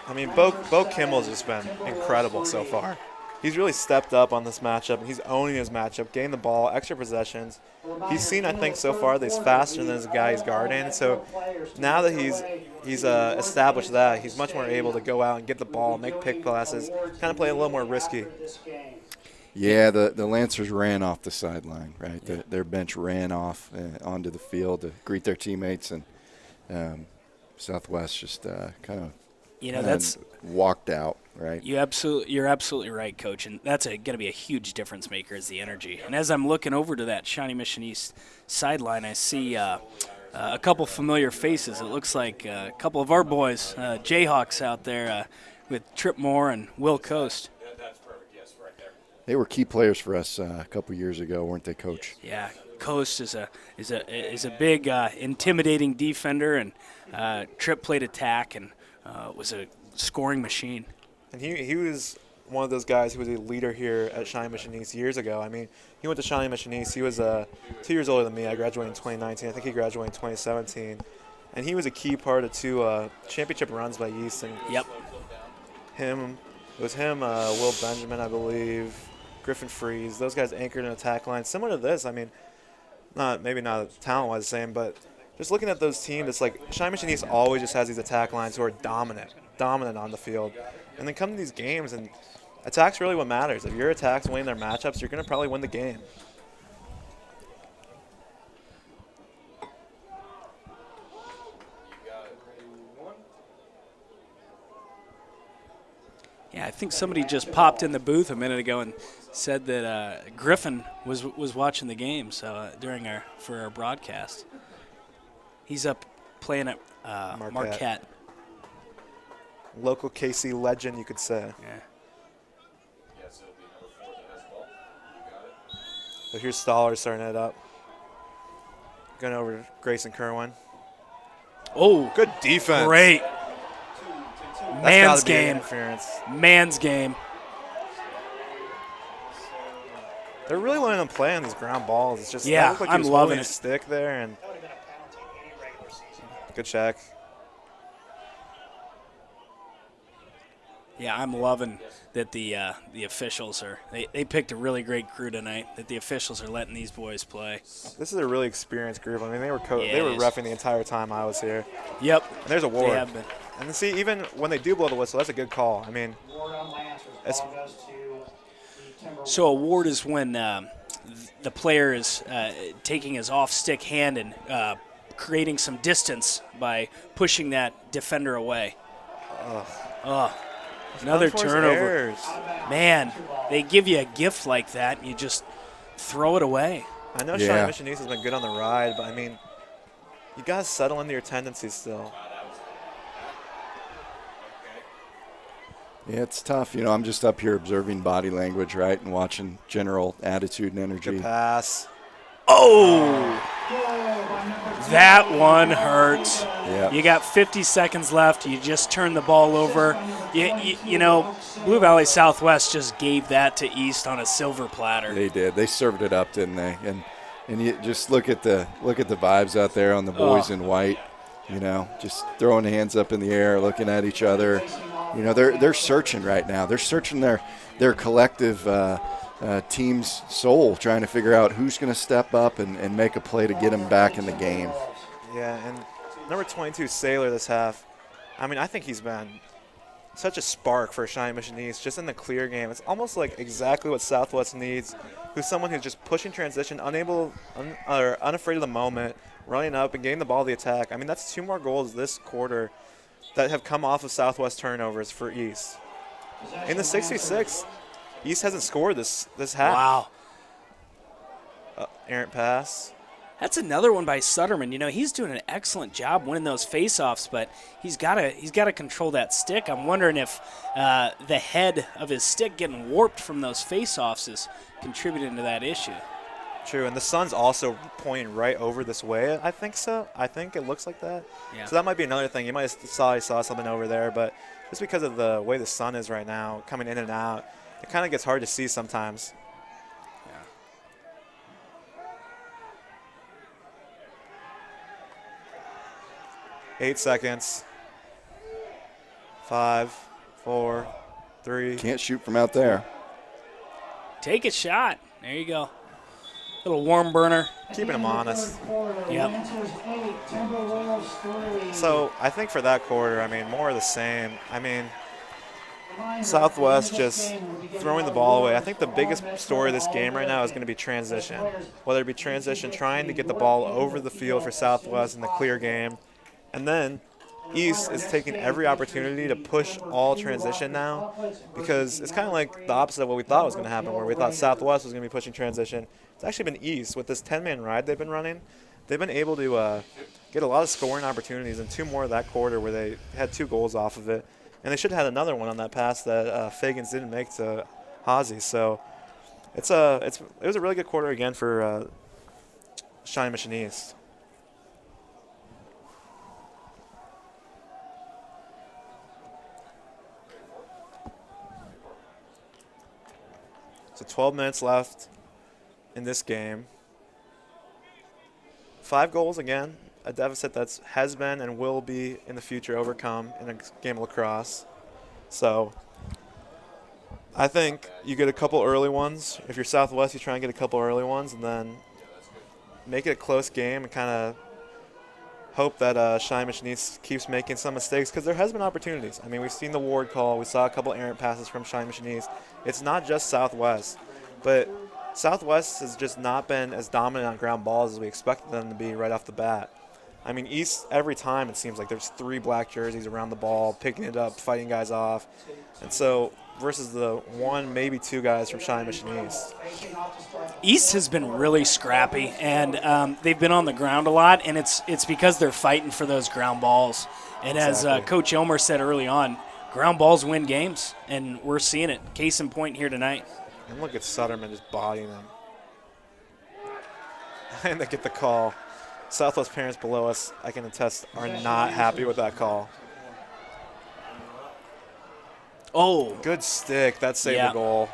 I mean, Bo Kimmel's just been incredible so far. he's really stepped up on this matchup. He's owning his matchup, getting the ball, extra possessions. He's seen, I think, so far that he's faster than the guy he's guarding. So now that he's established that, he's much more able to go out and get the ball, make pick passes, kind of play a little more risky. Yeah, the Lancers ran off the sideline, right? Yeah. Their bench ran off onto the field to greet their teammates, and Southwest just kind of that's walked out, right? you're absolutely right, Coach, and that's going to be a huge difference maker is the energy. And as I'm looking over to that Shawnee Mission East sideline, I see a couple familiar faces. It looks like a couple of our boys, Jayhawks out there with Trip Moore and Will Coast. They were key players for us a couple years ago, weren't they, Coach? Yeah, Coast is a big, intimidating defender, and Trip played attack and was a scoring machine. And he was one of those guys who was a leader here at Shawnee Mission East years ago. I mean, he went to Shawnee Mission East. He was 2 years older than me. I graduated in 2019. I think he graduated in 2017. And he was a key part of 2 championship runs by East. And Yep. It was him, Will Benjamin, I believe, Griffin Freeze. Those guys anchored an attack line similar to this. I mean, maybe not talent-wise the same, but just looking at those teams, it's like Shawnee Mission East always just has these attack lines who are dominant on the field. And then come to these games, and attack's really what matters. If your attack's winning their matchups, you're going to probably win the game. Yeah, I think somebody just popped in the booth a minute ago and said that Griffin was watching the game for our broadcast. He's up playing at Marquette. Local KC legend, you could say. Yeah. So here's Stoller starting it up. Going over to Grayson Kerwin. Oh, good defense. Great. Man's gotta be game. Interference. Man's game. They're really letting him play on these ground balls. It's just Yeah, looked like he I'm was loving holding it. his stick there, and good check. Yeah, I'm loving that the officials they picked a really great crew tonight, that the officials are letting these boys play. This is a really experienced group. I mean, they were Yeah, they were it is. reffing the entire time I was here. Yep. And there's a They ward. have been. And see, even when they do blow the whistle, that's a good call. I mean, Ward on Lancers. It's- Ball goes to the Timberwolves. So a ward is when the player is taking his off-stick hand and creating some distance by pushing that defender away. Another unforced turnover. errors. Man, they give you a gift like that, and you just throw it away. I know Yeah. Shawnee Mission East has been good on the ride, but I mean, you guys settle into your tendencies still. Yeah, it's tough. I'm just up here observing body language, right, and watching general attitude and energy. Good pass. Oh, that one hurts. Yeah. You got 50 seconds left. You just turned the ball over. You know, Blue Valley Southwest just gave that to East on a silver platter. They did. They served it up, didn't they? And you just look at the vibes out there on the boys in white. Just throwing hands up in the air, looking at each other. They're searching right now. They're searching their collective team's soul, trying to figure out who's going to step up and make a play to get them back in the game. Yeah, and number 22, Sailor, this half. I mean, I think he's been such a spark for Shawnee Mission East just in the clear game. It's almost like exactly what Southwest needs, who's someone who's just pushing transition, unafraid of the moment, running up and getting the ball to the attack. I mean, that's 2 more goals this quarter that have come off of Southwest turnovers for East. In the 66, East hasn't scored this half. Wow. Errant pass. That's another one by Sutterman. He's doing an excellent job winning those faceoffs, but he's got to control that stick. I'm wondering if the head of his stick getting warped from those faceoffs is contributing to that issue. True, and the sun's also pointing right over this way. I think so. I think it looks like that. Yeah. So that might be another thing. You might have saw something over there, but just because of the way the sun is right now, coming in and out, it kind of gets hard to see sometimes. 8 seconds. 5, 4, 3. Can't shoot from out there. Take a shot. There you go. Little warm burner. Keeping them honest. Yep. Lancers 8, Timberwolves 3. So I think for that quarter, I mean, more of the same. I mean, Southwest just throwing the ball away. I think the biggest story of this game right now is going to be transition. Whether it be transition, trying to get the ball over the field for Southwest in the clear game. And then East is taking every opportunity to push all transition now, because it's kind of like the opposite of what we thought was going to happen, where we thought Southwest was going to be pushing transition. It's actually been East. With this 10-man ride they've been running, they've been able to get a lot of scoring opportunities, and 2 more of that quarter where they had 2 goals off of it. And they should have had another one on that pass that Fagans didn't make to Hazy. So it was a really good quarter again for Shawnee Mission East. So 12 minutes left in this game. 5 goals again, a deficit that has been and will be in the future overcome in a game of lacrosse. So I think you get a couple early ones. If you're Southwest, you try and get a couple early ones and then make it a close game and kind of hope that Shawnee Mission East keeps making some mistakes, because there has been opportunities. I mean, we've seen the Ward call. We saw a couple errant passes from Shawnee Mission East. It's not just Southwest, but Southwest has just not been as dominant on ground balls as we expected them to be right off the bat. I mean, East, every time it seems like there's 3 black jerseys around the ball, picking it up, fighting guys off. And so versus the 1, maybe 2 guys from Shawnee Mission East. East has been really scrappy, and they've been on the ground a lot, and it's because they're fighting for those ground balls. And Exactly. as Coach Elmer said early on, ground balls win games, and we're seeing it. Case in point here tonight. And look at Sutterman just bodying them. And they get the call. Southwest parents below us, I can attest, are not happy with that call. Oh, Good stick. That saved Yeah. the goal.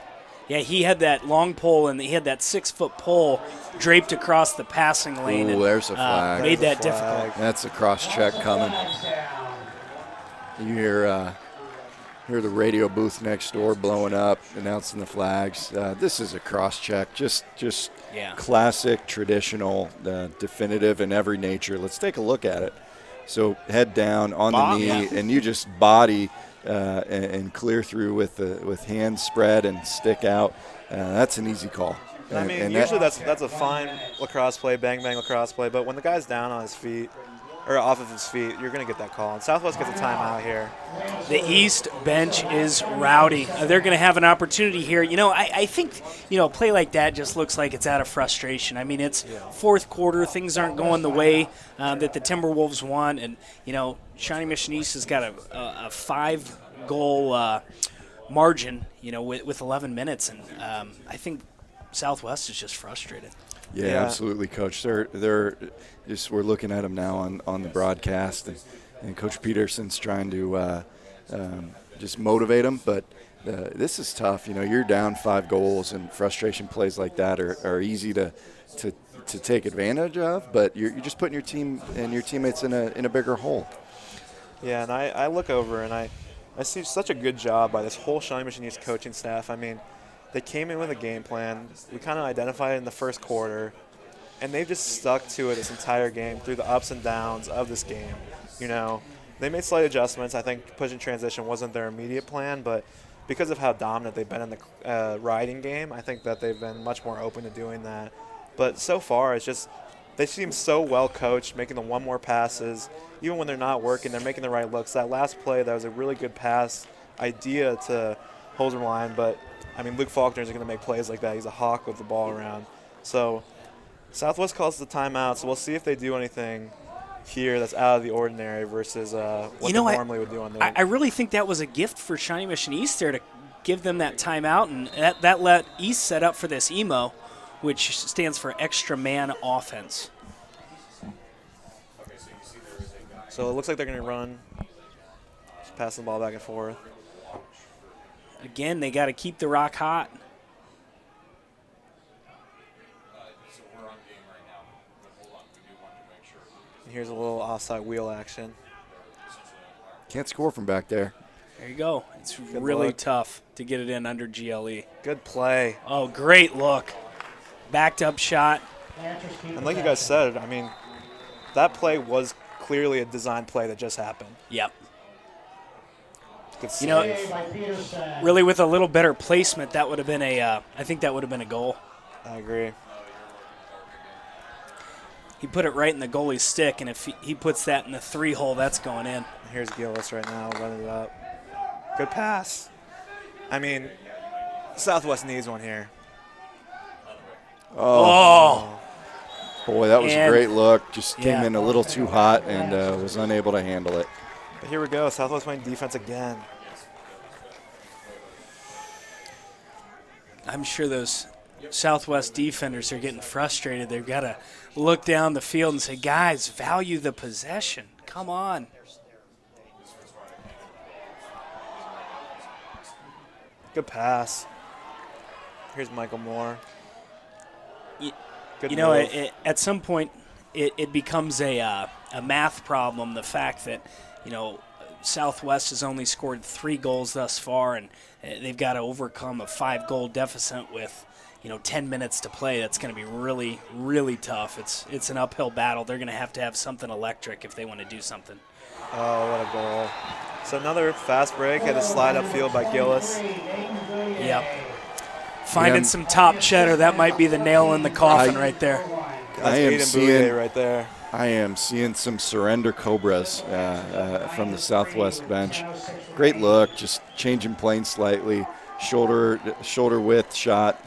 yeah, he had that long pole, and he had that 6-foot pole draped across the passing lane. Ooh, and, there's a flag. Made that There's a difficult. flag. That's a cross check coming. You hear the radio booth next door blowing up, announcing the flags. This is a cross check, just Yeah. classic, traditional, definitive in every nature. Let's take a look at it. So head down on the knee, and you just body and clear through with hands spread and stick out. That's an easy call. I mean, usually that's a fine lacrosse play, bang lacrosse play, but when the guy's down on his feet or off of his feet, you're going to get that call. And Southwest gets a timeout here. The East bench is rowdy. They're going to have an opportunity here. You know, I think, a play like that just looks like it's out of frustration. I mean, it's fourth quarter. Things aren't going the way that the Timberwolves want. And, Shawnee Mission East has got a 5-goal margin, with 11 minutes. And I think Southwest is just frustrated. Yeah, absolutely, Coach. They're just, we're looking at them now on the broadcast, and Coach Peterson's trying to just motivate them. But this is tough. You're down 5 goals, and frustration plays like that are easy to take advantage of. But you're just putting your team and your teammates in a bigger hole. Yeah, and I look over and I see such a good job by this whole Shawnee Mission East coaching staff. I mean, they came in with a game plan. We kind of identified it in the first quarter, and they've just stuck to it this entire game through the ups and downs of this game. They made slight adjustments. I think pushing transition wasn't their immediate plan, but because of how dominant they've been in the riding game, I think that they've been much more open to doing that. But so far, it's just they seem so well coached, making the 1 more passes. Even when they're not working, they're making the right looks. That last play, that was a really good pass idea to Holzerline, but I mean, Luke Faulkner is going to make plays like that. He's a hawk with the ball around. So Southwest calls the timeout, so we'll see if they do anything here that's out of the ordinary versus what they normally would do on their I really think that was a gift for Shawnee Mission East there to give them that timeout, and that let East set up for this EMO, which stands for Extra Man Offense. So it looks like they're going to run, just passing the ball back and forth. Again, they got to keep the rock hot. And here's a little offside wheel action. Can't score from back there. There you go. It's really look. tough to get it in under GLE. Good play. Oh, great look. Backed up shot. Lancers keep And like you guys said, I mean, that play was clearly a design play that just happened. Yep. Good You know, save. by Peterson. really with a little better placement, that would have been I think that would have been a goal. I agree. He put it right in the goalie's stick, and if he puts that in the 3-hole, that's going in. Here's Gillis right now running it up. Good pass. I mean, Southwest needs one here. Oh. Boy, that was a And- great look. Just came Yeah. in a little too hot and was unable to handle it. But here we go. Southwest playing defense again. I'm sure those Southwest defenders are getting frustrated. They've got to look down the field and say, guys, value the possession. Come on. Good pass. Here's Michael Moore. Good You know, move. at some point, it becomes a math problem, the fact that, Southwest has only scored 3 goals thus far, and they've got to overcome a 5-goal deficit with, 10 minutes to play. That's going to be really, really tough. It's an uphill battle. They're going to have something electric if they want to do something. Oh, what a goal. So another fast break. Had a slide upfield by Gillis. Yep. Finding some top cheddar, that might be the nail in the coffin right there. That's Aiden Bouye right there. I am seeing some surrender Cobras from the Southwest bench. Great look, just changing plane slightly, shoulder width shot,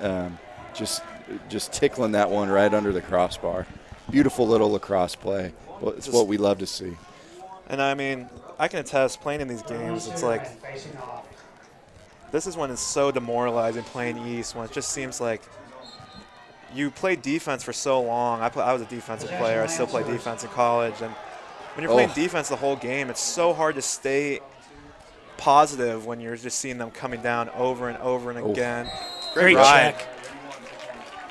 just tickling that one right under the crossbar. Beautiful little lacrosse play. Well, it's what we love to see. And I mean, I can attest, playing in these games, it's like, this is when it's so demoralizing playing East, when it just seems like you play defense for so long. I was a defensive player. I still play defense in college. And when you're playing defense the whole game, it's so hard to stay positive when you're just seeing them coming down over and over and again. Great ride. check.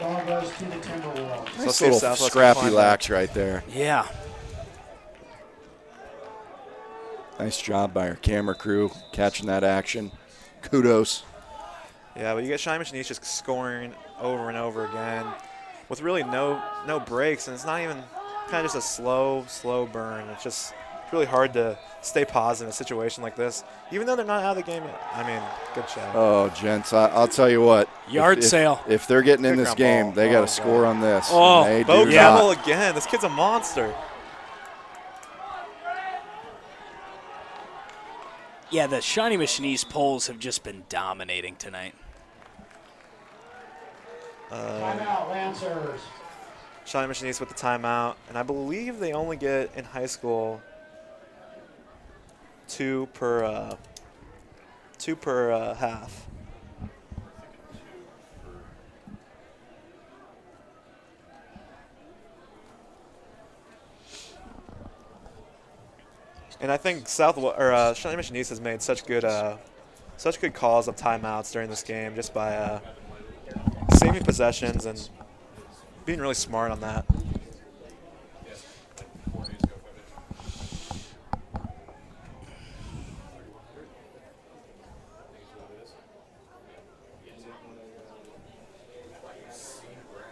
Ball goes to the Timberwolves. So Nice see if little Southwest can scrappy climb lax right there. Yeah. Nice job by our camera crew catching that action. Kudos. Yeah, but you get Shiny Machiniste just scoring over and over again with really no breaks, and it's not even kind of just a slow burn. It's just really hard to stay positive in a situation like this, even though they're not out of the game yet. I mean, good shot. Oh, gents, I'll tell you what. Yard sale. If they're getting in Good this ground game, ball. they got Oh, to score on this. Oh, and they Bo do Campbell not. again. This kid's a monster. Yeah, the Shiny Machiniste polls have just been dominating tonight. Timeout, Lancers. Shiny Machiniste with the timeout, and I believe they only get in high school two per half. And I think Shiny Machiniste has made such good calls of timeouts during this game, just by saving possessions and being really smart on that.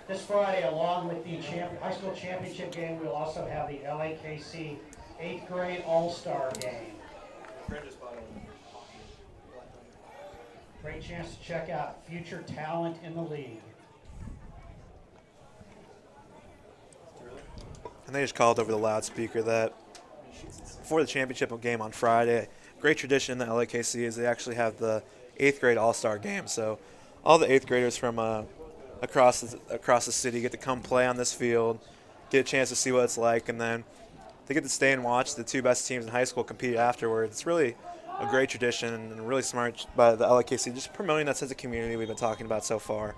This Friday, along with the high school championship game, we'll also have the LAKC 8th grade All-Star game. Great chance to check out future talent in the league. And they just called over the loudspeaker that for the championship game on Friday, great tradition in the LAKC is they actually have the 8th grade All-Star game. So all the 8th graders from across the city get to come play on this field, get a chance to see what it's like, and then they get to stay and watch the 2 best teams in high school compete afterwards. It's really a great tradition and really smart by the LAKC, just promoting that sense of community we've been talking about so far.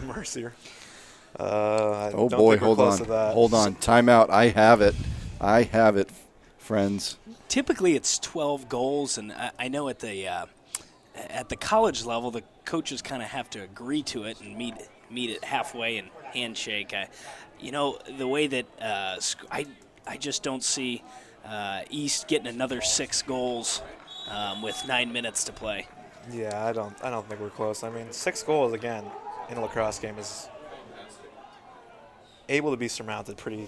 Mercier. Oh boy, hold on. Hold on. Timeout. I have it, friends. Typically, it's 12 goals, and I know at the college level, the coaches kind of have to agree to it and meet it halfway and handshake. you know, the way that I just don't see East getting another 6 goals with 9 minutes to play. Yeah, I don't think we're close. I mean, 6 goals again in a lacrosse game is able to be surmounted pretty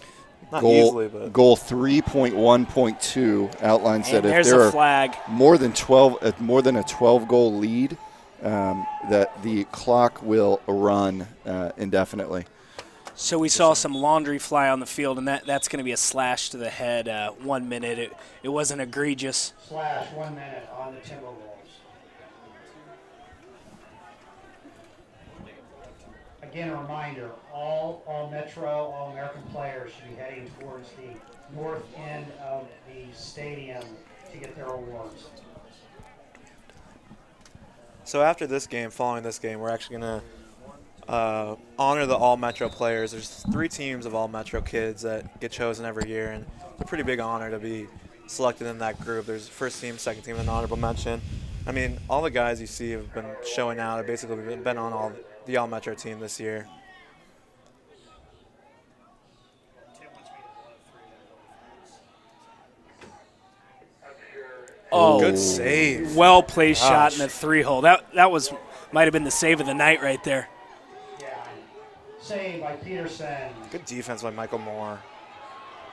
not easily, but goal 3.1.2 outlines And that if there's there a flag. are more than a 12 goal lead, that the clock will run indefinitely. So we saw some laundry fly on the field, and that's going to be a slash to the head. 1 minute. It wasn't egregious. Slash 1 minute on the Timberwolves. Again, a reminder, all Metro, all American players should be heading towards the north end of the stadium to get their awards. So after this game, following this game, we're actually going to honor the All-Metro players. There's 3 teams of All-Metro kids that get chosen every year, and it's a pretty big honor to be selected in that group. There's first team, second team, and an honorable mention. I mean, all the guys you see have been showing out, have basically been on the All-Metro team this year. Oh, good save. Well placed shot Gosh. in the 3-hole. That was might have been the save of the night right there. Yeah. Save by Peterson. Good defense by Michael Moore.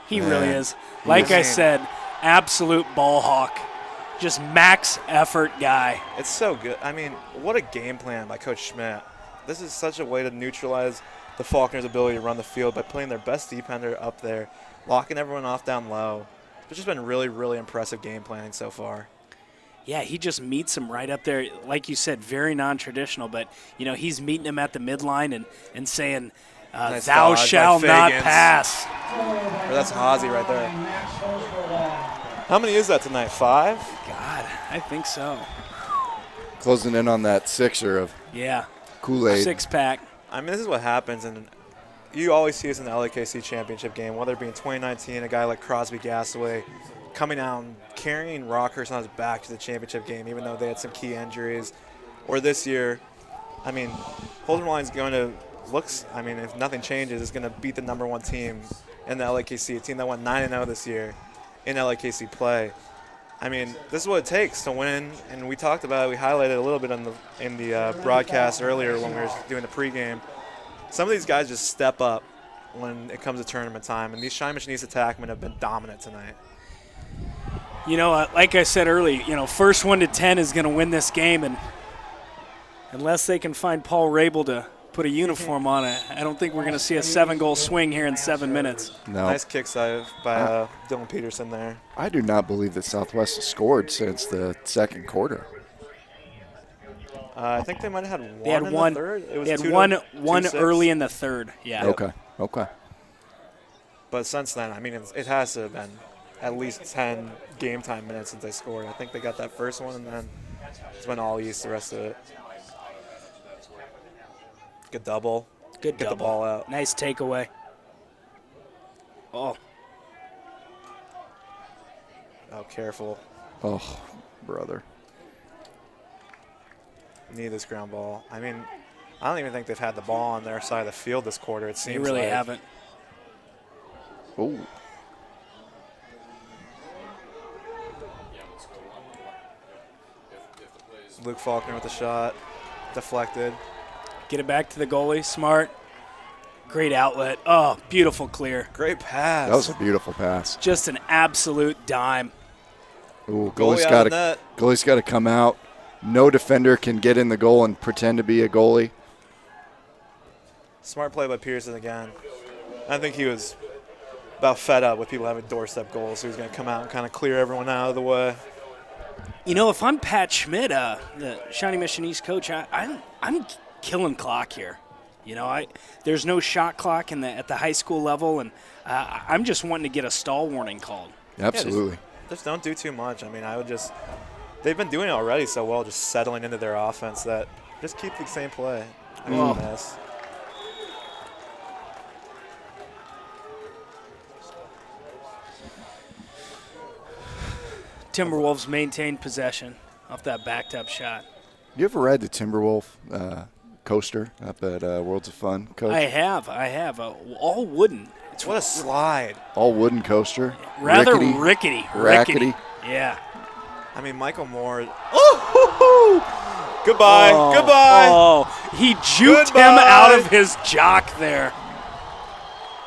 He Man, really is. he Like is. I said, absolute ball hawk. Just max effort guy. It's so good. I mean, what a game plan by Coach Schmidt. This is such a way to neutralize the Faulkners' ability to run the field by putting their best defender up there, locking everyone off down low. It's just been really, really impressive game planning so far. Yeah, he just meets him right up there. Like you said, very non-traditional, but, you know, he's meeting him at the midline and saying, Nice thou dodge by shalt not Fagans. pass. Or that's Hazy right there. Max Hosberg. How many is that tonight? 5? God, I think so. Closing in on that sixer of Yeah, Kool-Aid. 6-pack. I mean, this is what happens, and you always see this in the LAKC championship game, whether it be in 2019, a guy like Crosby Gasaway coming out and carrying Rockhurst on his back to the championship game, even though they had some key injuries. Or this year, I mean, Holderline's going to if nothing changes, is going to beat the #1 team in the LAKC, a team that went 9-0 this year in LAKC play. I mean, this is what it takes to win, and we talked about it. We highlighted it a little bit in the broadcast earlier when we were doing the pregame. Some of these guys just step up when it comes to tournament time, and these Shiny Machiniste attackmen have been dominant tonight. You know, like I said early, you know, first 1 to 10 is going to win this game, and unless they can find Paul Rabel to put a uniform on it, I don't think we're going to see a 7-goal swing here in 7 minutes. No. Nice kick save by Dylan Peterson there. I do not believe that Southwest has scored since the second quarter. I think they might have had one They had in one. the third. It was They had 2-6. early in the third. Yeah. Okay. But since then, I mean, it has to have been at least 10 game time minutes since they scored. I think they got that first one, and then it's been all East the rest of it. Good double. Good Get double. the ball out. Nice takeaway. Oh, Oh, careful. Oh, brother. Need this ground ball. I mean, I don't even think they've had the ball on their side of the field this quarter, it seems they really like. haven't. Oh. Luke Faulkner with the shot. Deflected. Get it back to the goalie. Smart. Great outlet. Oh, beautiful clear. Great pass. That was a beautiful pass. Just an absolute dime. Ooh, Goalie out of net. goalie's got to come out. No defender can get in the goal and pretend to be a goalie. Smart play by Pearson again. I think he was about fed up with people having doorstep goals, so he was going to come out and kind of clear everyone out of the way. You know, if I'm Pat Schmidt, the Shawnee Mission East coach, I'm killing clock here. You know, there's no shot clock at the high school level, and I'm just wanting to get a stall warning called. Absolutely. Just don't do too much. I mean, they've been doing it already so well, just settling into their offense, that just keep the same play. I mean, miss. Timberwolves maintained possession off that backed up shot. You ever read the Timberwolf coaster up at Worlds of Fun, Coach? I have. All wooden. What a slide. All wooden coaster. Rather rickety. Rackety. Yeah. I mean, Michael Moore. Oh, goodbye. Goodbye. Oh, he juked him out of his jock there.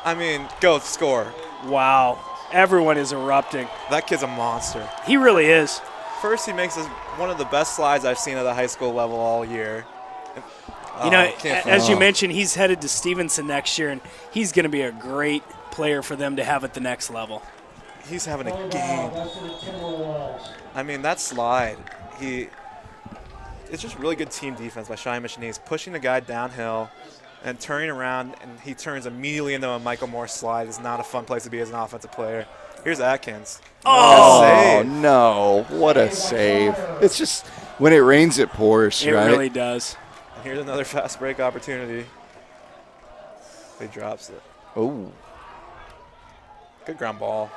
I mean, go score. Wow. Everyone is erupting. That kid's a monster. He really is. First, he makes one of the best slides I've seen at the high school level all year. You know, can't as you mentioned, he's headed to Stevenson next year, and he's going to be a great player for them to have at the next level. He's having a game. I mean, that slide, it's just really good team defense by Shawnee Mission East, pushing the guy downhill and turning around, and he turns immediately into a Michael Moore slide. It's not a fun place to be as an offensive player. Here's Atkins. Oh, no. What a save. It's just when it rains, it pours, It right? really does. And here's another fast break opportunity. He drops it. Oh, Good ground ball.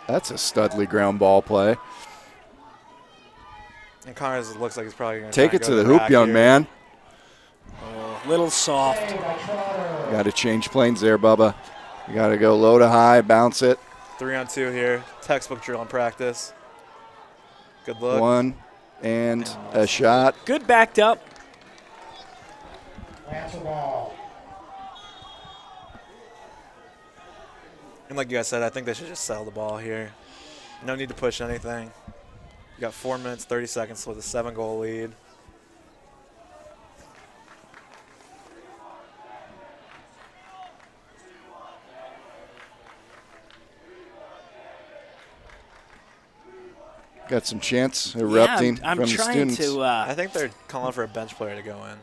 that's a studly ground ball play. And Connors looks like he's probably going to Take it to the hoop, young man. Little soft. Got to change planes there, Bubba. You got to go low to high, bounce it. 3-on-2 here. Textbook drill in practice. Good look. One and a shot. Good backed up. Lance ball. And like you guys said, I think they should just settle the ball here. No need to push anything. You got 4 minutes, 30 seconds with a 7-goal lead. Got some chants erupting I'm from the trying students. to. I think they're calling for a bench player to go in.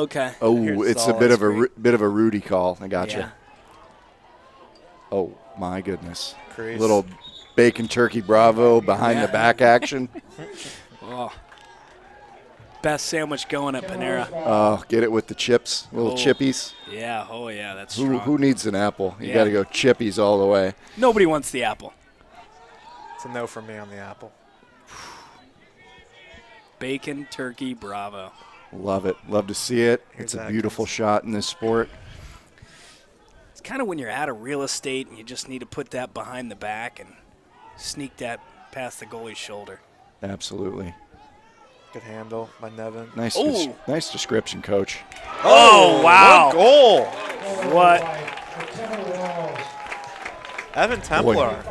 Okay. Oh, Here's it's a all bit ice of a cream. bit of a Rudy call. I got Yeah. you. Oh my goodness! Crease. Little bacon turkey bravo behind the back action. Oh. Best sandwich going at Panera. Oh, get it with the chips, little Oh. chippies. Yeah. Oh yeah. That's Who, strong. who needs an apple? You Yeah. got to go chippies all the way. Nobody wants the apple. It's a no for me on the apple. Bacon, turkey, bravo. Love it. Love to see it. Here's It's a Atkins. beautiful shot in this sport. It's kind of when you're out of real estate and you just need to put that behind the back and sneak that past the goalie's shoulder. Absolutely. Good handle by Nevin. Nice, Ooh. nice description, Coach. Oh, wow. What goal! What? Evan Templar.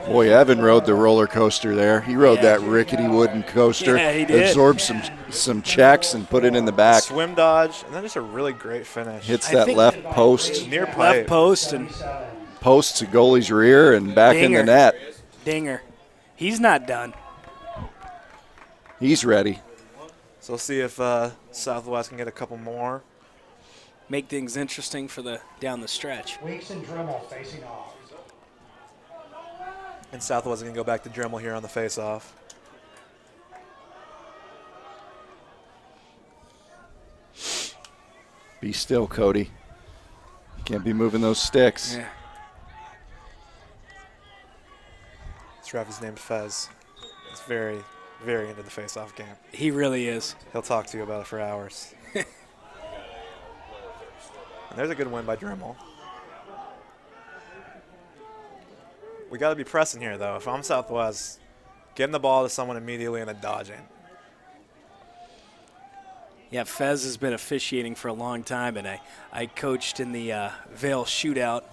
Boy, Evan rode the roller coaster there. He rode that rickety wooden coaster. Yeah, he did. Absorbed some checks and put it in the back. Swim dodge, and then just a really great finish. Hits I that think- left post. Near pipe. Left post and Posts a goalie's rear and back in the Dinger. net. dinger. He's not done. He's ready. So we'll see if Southwest can get a couple more. Make things interesting for the down the stretch. Weeks and Dremel facing off. And Southwest is going to go back to Dremel here on the face-off. Be still, Cody. Can't be moving those sticks. Yeah. This ref is named Fez. He's very, very into the face-off game. He really is. He'll talk to you about it for hours. And there's a good win by Dremel. We got to be pressing here, though. If I'm Southwest, getting the ball to someone immediately and then dodging. Yeah, Fez has been officiating for a long time, and I coached in the Vail shootout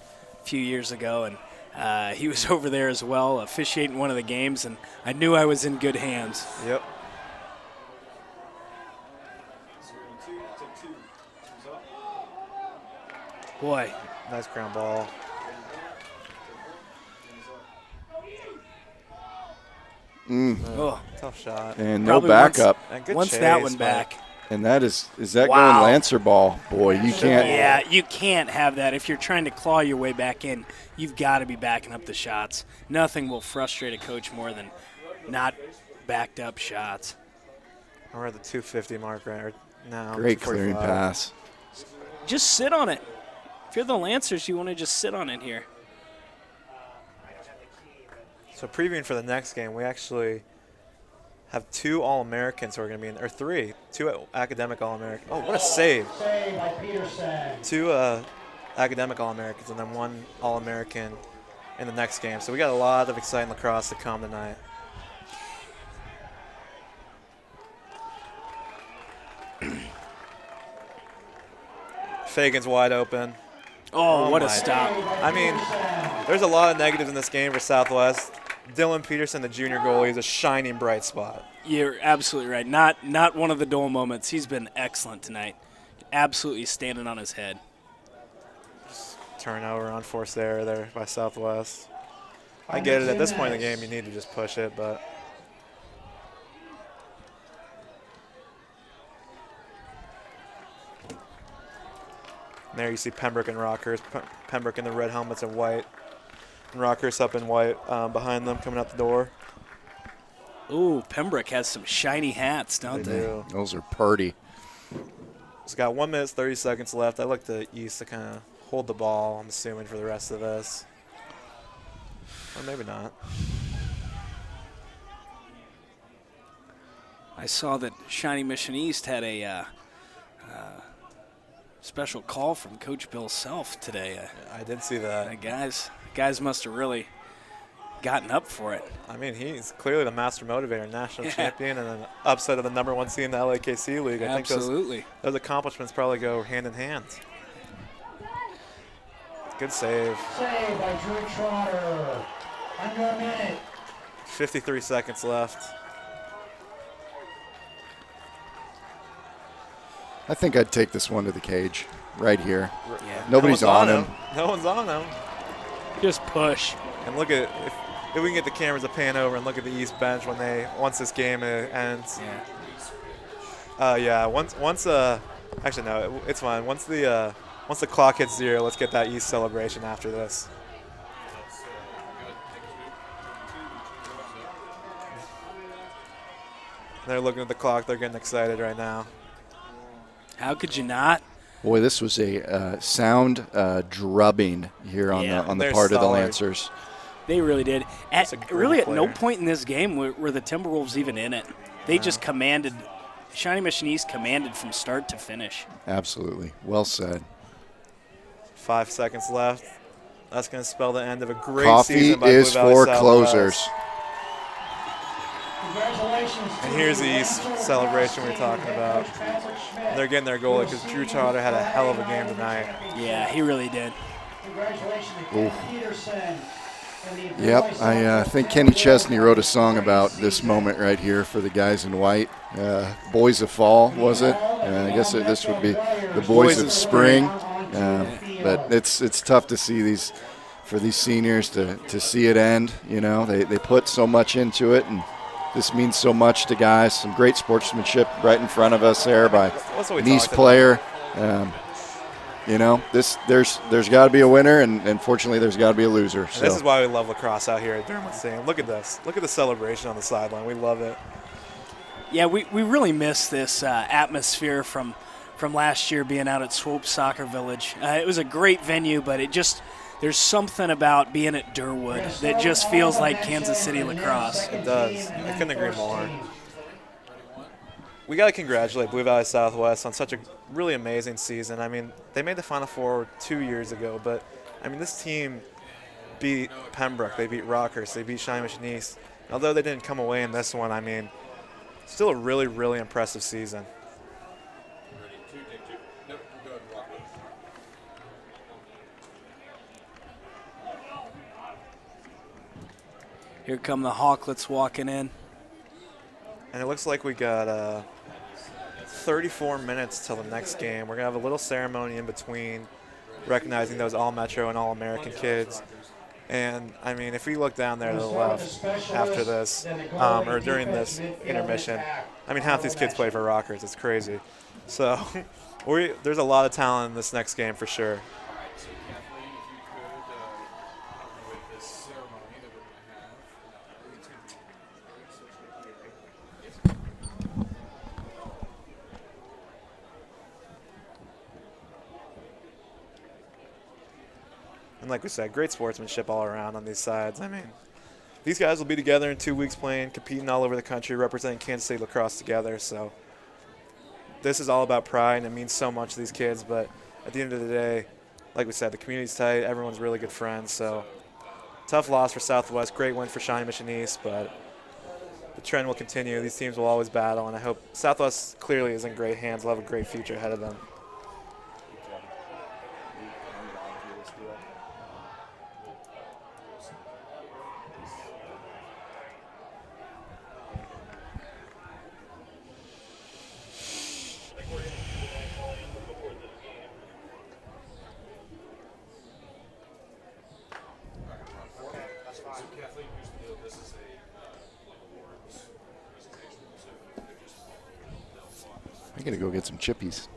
a few years ago, and he was over there as well, officiating one of the games, and I knew I was in good hands. Yep. Boy, Nice ground ball. oh, Tough shot. And no Probably backup. And good once chase, that one but back. And that is that Wow. going Lancer ball? Boy, you can't. Yeah, you can't have that. If you're trying to claw your way back in, you've got to be backing up the shots. Nothing will frustrate a coach more than not backed up shots. We're at the 250 mark right now. Great clearing 245. pass. Just sit on it. If you're the Lancers, you want to just sit on it here. So previewing for the next game, we actually have 2 All-Americans who are going to be in, or 3, 2 academic All-Americans. Oh, what a save. Save by Peterson. 2 academic All-Americans and then 1 All-American in the next game. So we got a lot of exciting lacrosse to come tonight. Fagan's wide open. Oh, what a my. stop. I mean, there's a lot of negatives in this game for Southwest. Dylan Peterson, the junior goalie, is a shining bright spot. You're absolutely right. Not one of the dull moments. He's been excellent tonight. Absolutely standing on his head. Turnover, unforced error there by Southwest. I get it. At this point in the game, you need to just push it, but there you see Pembroke and Rockers. Pembroke in the red helmets and white, and Rockers up in white behind them coming out the door. Ooh, Pembroke has some shiny hats, don't they? do. Those are party. It's got 1 minute, 30 seconds left. I look to East to kind of hold the ball, I'm assuming, for the rest of this. Or maybe not. I saw that Shiny Mission East had a special call from Coach Bill Self today. I did see that. Guys must have really gotten up for it. I mean, he's clearly the master motivator, national champion, and an upset of the #1 seed in the LAKC league. I Absolutely. think those accomplishments probably go hand in hand. Good save. Save by Drew Trotter. Under a minute. 53 seconds left. I think I'd take this one to the cage right here. Yeah. Nobody's No one's on him. No one's on him. Just push. And look at if we can get the cameras to pan over and look at the East bench once this game ends. Yeah. Actually no, it's fine. Once the clock hits 0, let's get that East celebration after this. They're looking at the clock. They're getting excited right now. How could you not? Boy, this was a sound drubbing here on the they're part of the solid. Lancers. They really did. That's a great At no player. point in this game were the Timberwolves even in it. They just commanded. Shiny Mission East commanded from start to finish. Absolutely. Well said. 5 seconds left. That's going to spell the end of a great Coffee season by is Blue Valley for Southwest. closers. Congratulations. And here's the East celebration we were talking about. They're getting their goalie because Drew Trotter had a hell of a game tonight. Yeah, he really did. Congratulations to Ken Peterson. and the Yep, I think Kenny Chesney wrote a song about this moment right here for the guys in white. Boys of Fall, was it? I guess this would be the Boys of Spring. But it's tough to see these seniors to see it end. You know, they put so much into it, and this means so much to guys. Some great sportsmanship right in front of us there by an East player. You know, there's got to be a winner, and fortunately, there's got to be a loser. So. This is why we love lacrosse out here at Dermot Stadium. Look at this. Look at the celebration on the sideline. We love it. Yeah, we really miss this atmosphere from last year being out at Swope Soccer Village. It was a great venue, but there's something about being at Durwood that just feels like Kansas City lacrosse. It does. I couldn't agree more. We got to congratulate Blue Valley Southwest on such a really amazing season. I mean, they made the Final Four 2 years ago, but, I mean, this team beat Pembroke. They beat Rockers. They beat Shiny Mission East. Although they didn't come away in this one, I mean, still a really, really impressive season. Here come the Hawklets walking in. And it looks like we got 34 minutes till the next game. We're going to have a little ceremony in between, recognizing those All-Metro and All-American kids. And, I mean, if we look down there to the left after this, or during this intermission, I mean, half these kids play for Rockers. It's crazy. So there's a lot of talent in this next game for sure. And like we said, great sportsmanship all around on these sides. I mean, these guys will be together in 2 weeks playing, competing all over the country, representing Kansas City lacrosse together. So this is all about pride, and it means so much to these kids. But at the end of the day, like we said, the community's tight. Everyone's really good friends. So tough loss for Southwest. Great win for Shawnee Mission East, but the trend will continue. These teams will always battle, and I hope Southwest clearly is in great hands. They'll have a great future ahead of them. I'm going to go get some chippies.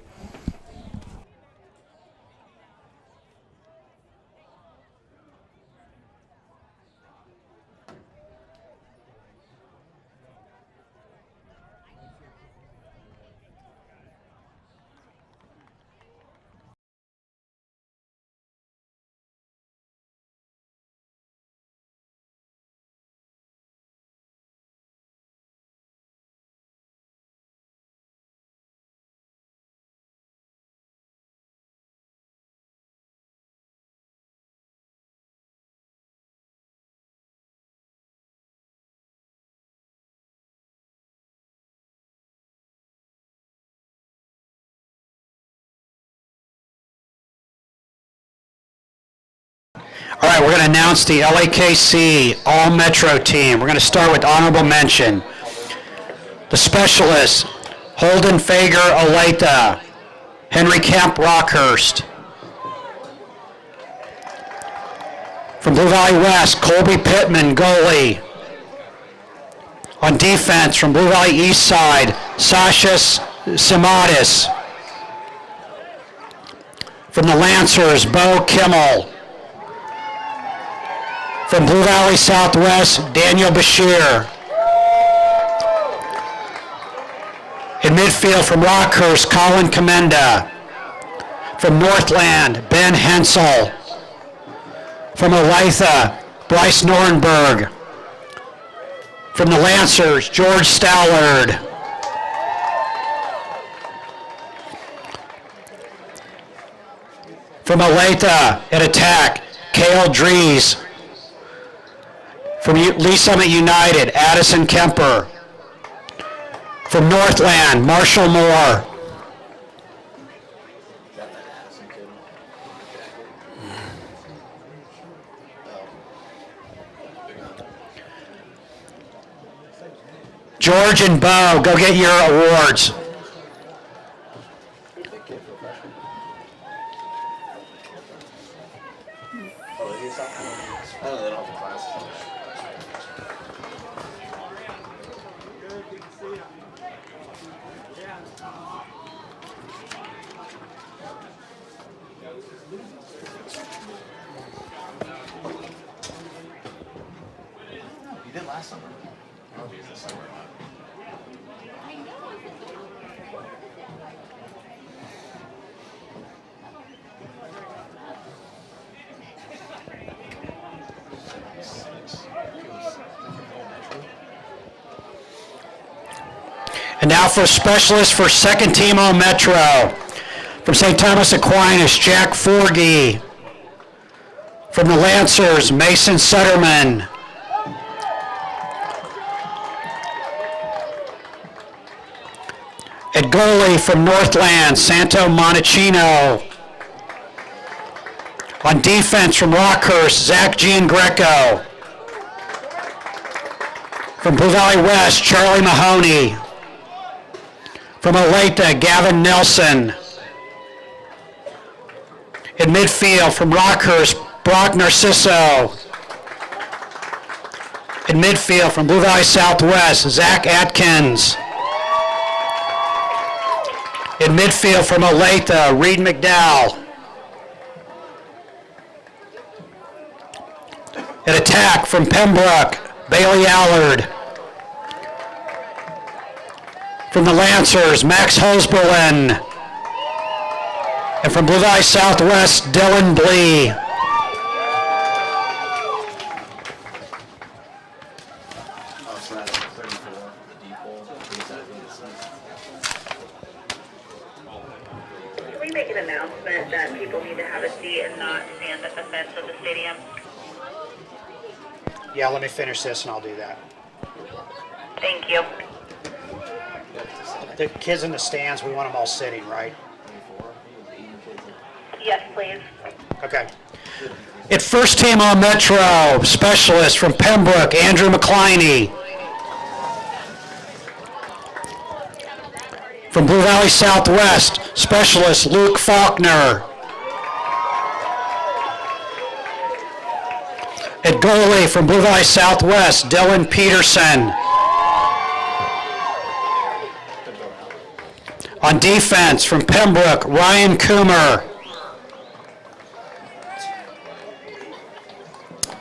All right, we're going to announce the LAKC All-Metro team. We're going to start with honorable mention. The specialists, Holden Fager Olathe, Henry Kemp Rockhurst. From Blue Valley West, Colby Pittman, goalie. On defense, from Blue Valley East Side, Sasha Simadis. From the Lancers, Bo Kimmel. From Blue Valley Southwest, Daniel Bashir. In midfield from Rockhurst, Colin Commenda. From Northland, Ben Hensel. From Olathe, Bryce Nornberg. From the Lancers, George Stallard. From Olathe, at attack, Cale Dries. From Lee Summit United, Addison Kemper. From Northland, Marshall Moore. George and Bo, go get your awards. And now for specialists for second team All Metro. From St. Thomas Aquinas, Jack Forgy. From the Lancers, Mason Sutterman. At goalie from Northland, Santo Monachino. On defense from Rockhurst, Zach Giangreco. From Blue Valley West, Charlie Mahoney. From Olathe, Gavin Nelson. In midfield from Rockhurst, Brock Narciso. In midfield from Blue Valley Southwest, Zach Atkins. In midfield from Olathe, Reed McDowell. An attack from Pembroke, Bailey Allard. From the Lancers, Max Hosberlin. And from Blue Valley Southwest, Dylan Blee. Can we make an announcement that people need to have a seat and not stand at the fence of the stadium? Yeah, let me finish this and I'll do that. Thank you. The kids in the stands, we want them all sitting, right? Yes, please. Okay. At first team All Metro, specialist from Pembroke, Andrew McCliney. From Blue Valley Southwest, specialist Luke Faulkner. At goalie from Blue Valley Southwest, Dylan Peterson. On defense from Pembroke, Ryan Coomer.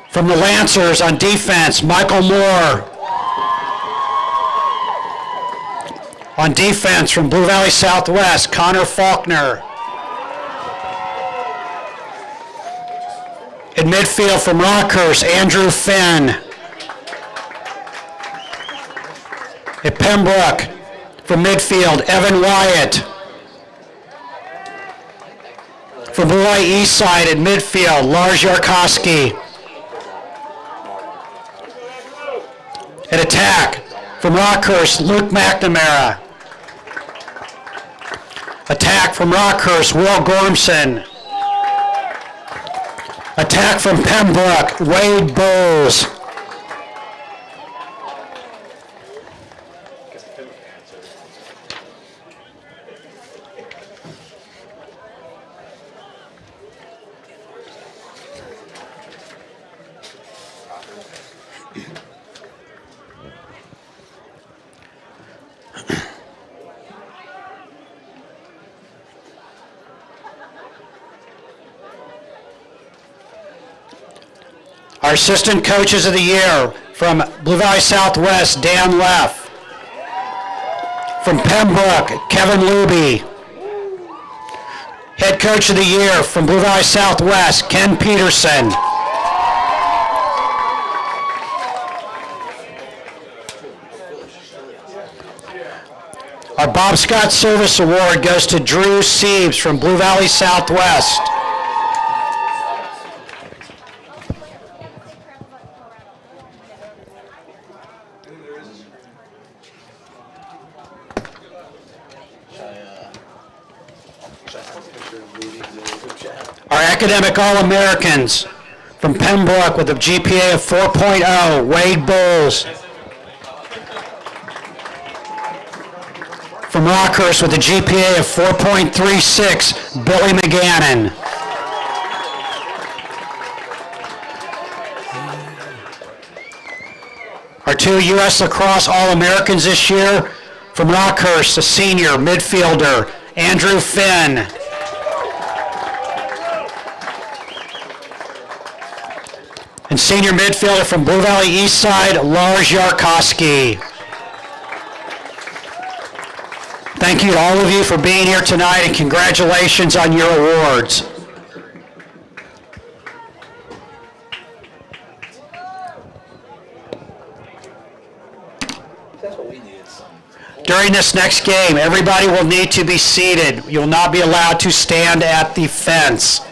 From the Lancers on defense, Michael Moore. On defense from Blue Valley Southwest, Connor Faulkner. In midfield from Rockhurst, Andrew Finn. At Pembroke, from midfield, Evan Wyatt. From Blue Valley East Side at midfield, Lars Yarkowski. At attack, from Rockhurst, Luke McNamara. Attack from Rockhurst, Will Gormson. Attack from Pembroke, Wade Bowles. Our assistant coaches of the year from Blue Valley Southwest, Dan Leff. From Pembroke, Kevin Luby. Head coach of the year from Blue Valley Southwest, Ken Peterson. Our Bob Scott Service Award goes to Drew Siebes from Blue Valley Southwest. Our academic All-Americans from Pembroke with a GPA of 4.0, Wade Bowles. From Rockhurst with a GPA of 4.36, Billy McGannon. Our two U.S. Lacrosse All-Americans this year, from Rockhurst, a senior midfielder, Andrew Finn. And senior midfielder from Blue Valley East Side, Lars Yarkowski. Thank you to all of you for being here tonight, and congratulations on your awards. During this next game, everybody will need to be seated. You will not be allowed to stand at the fence.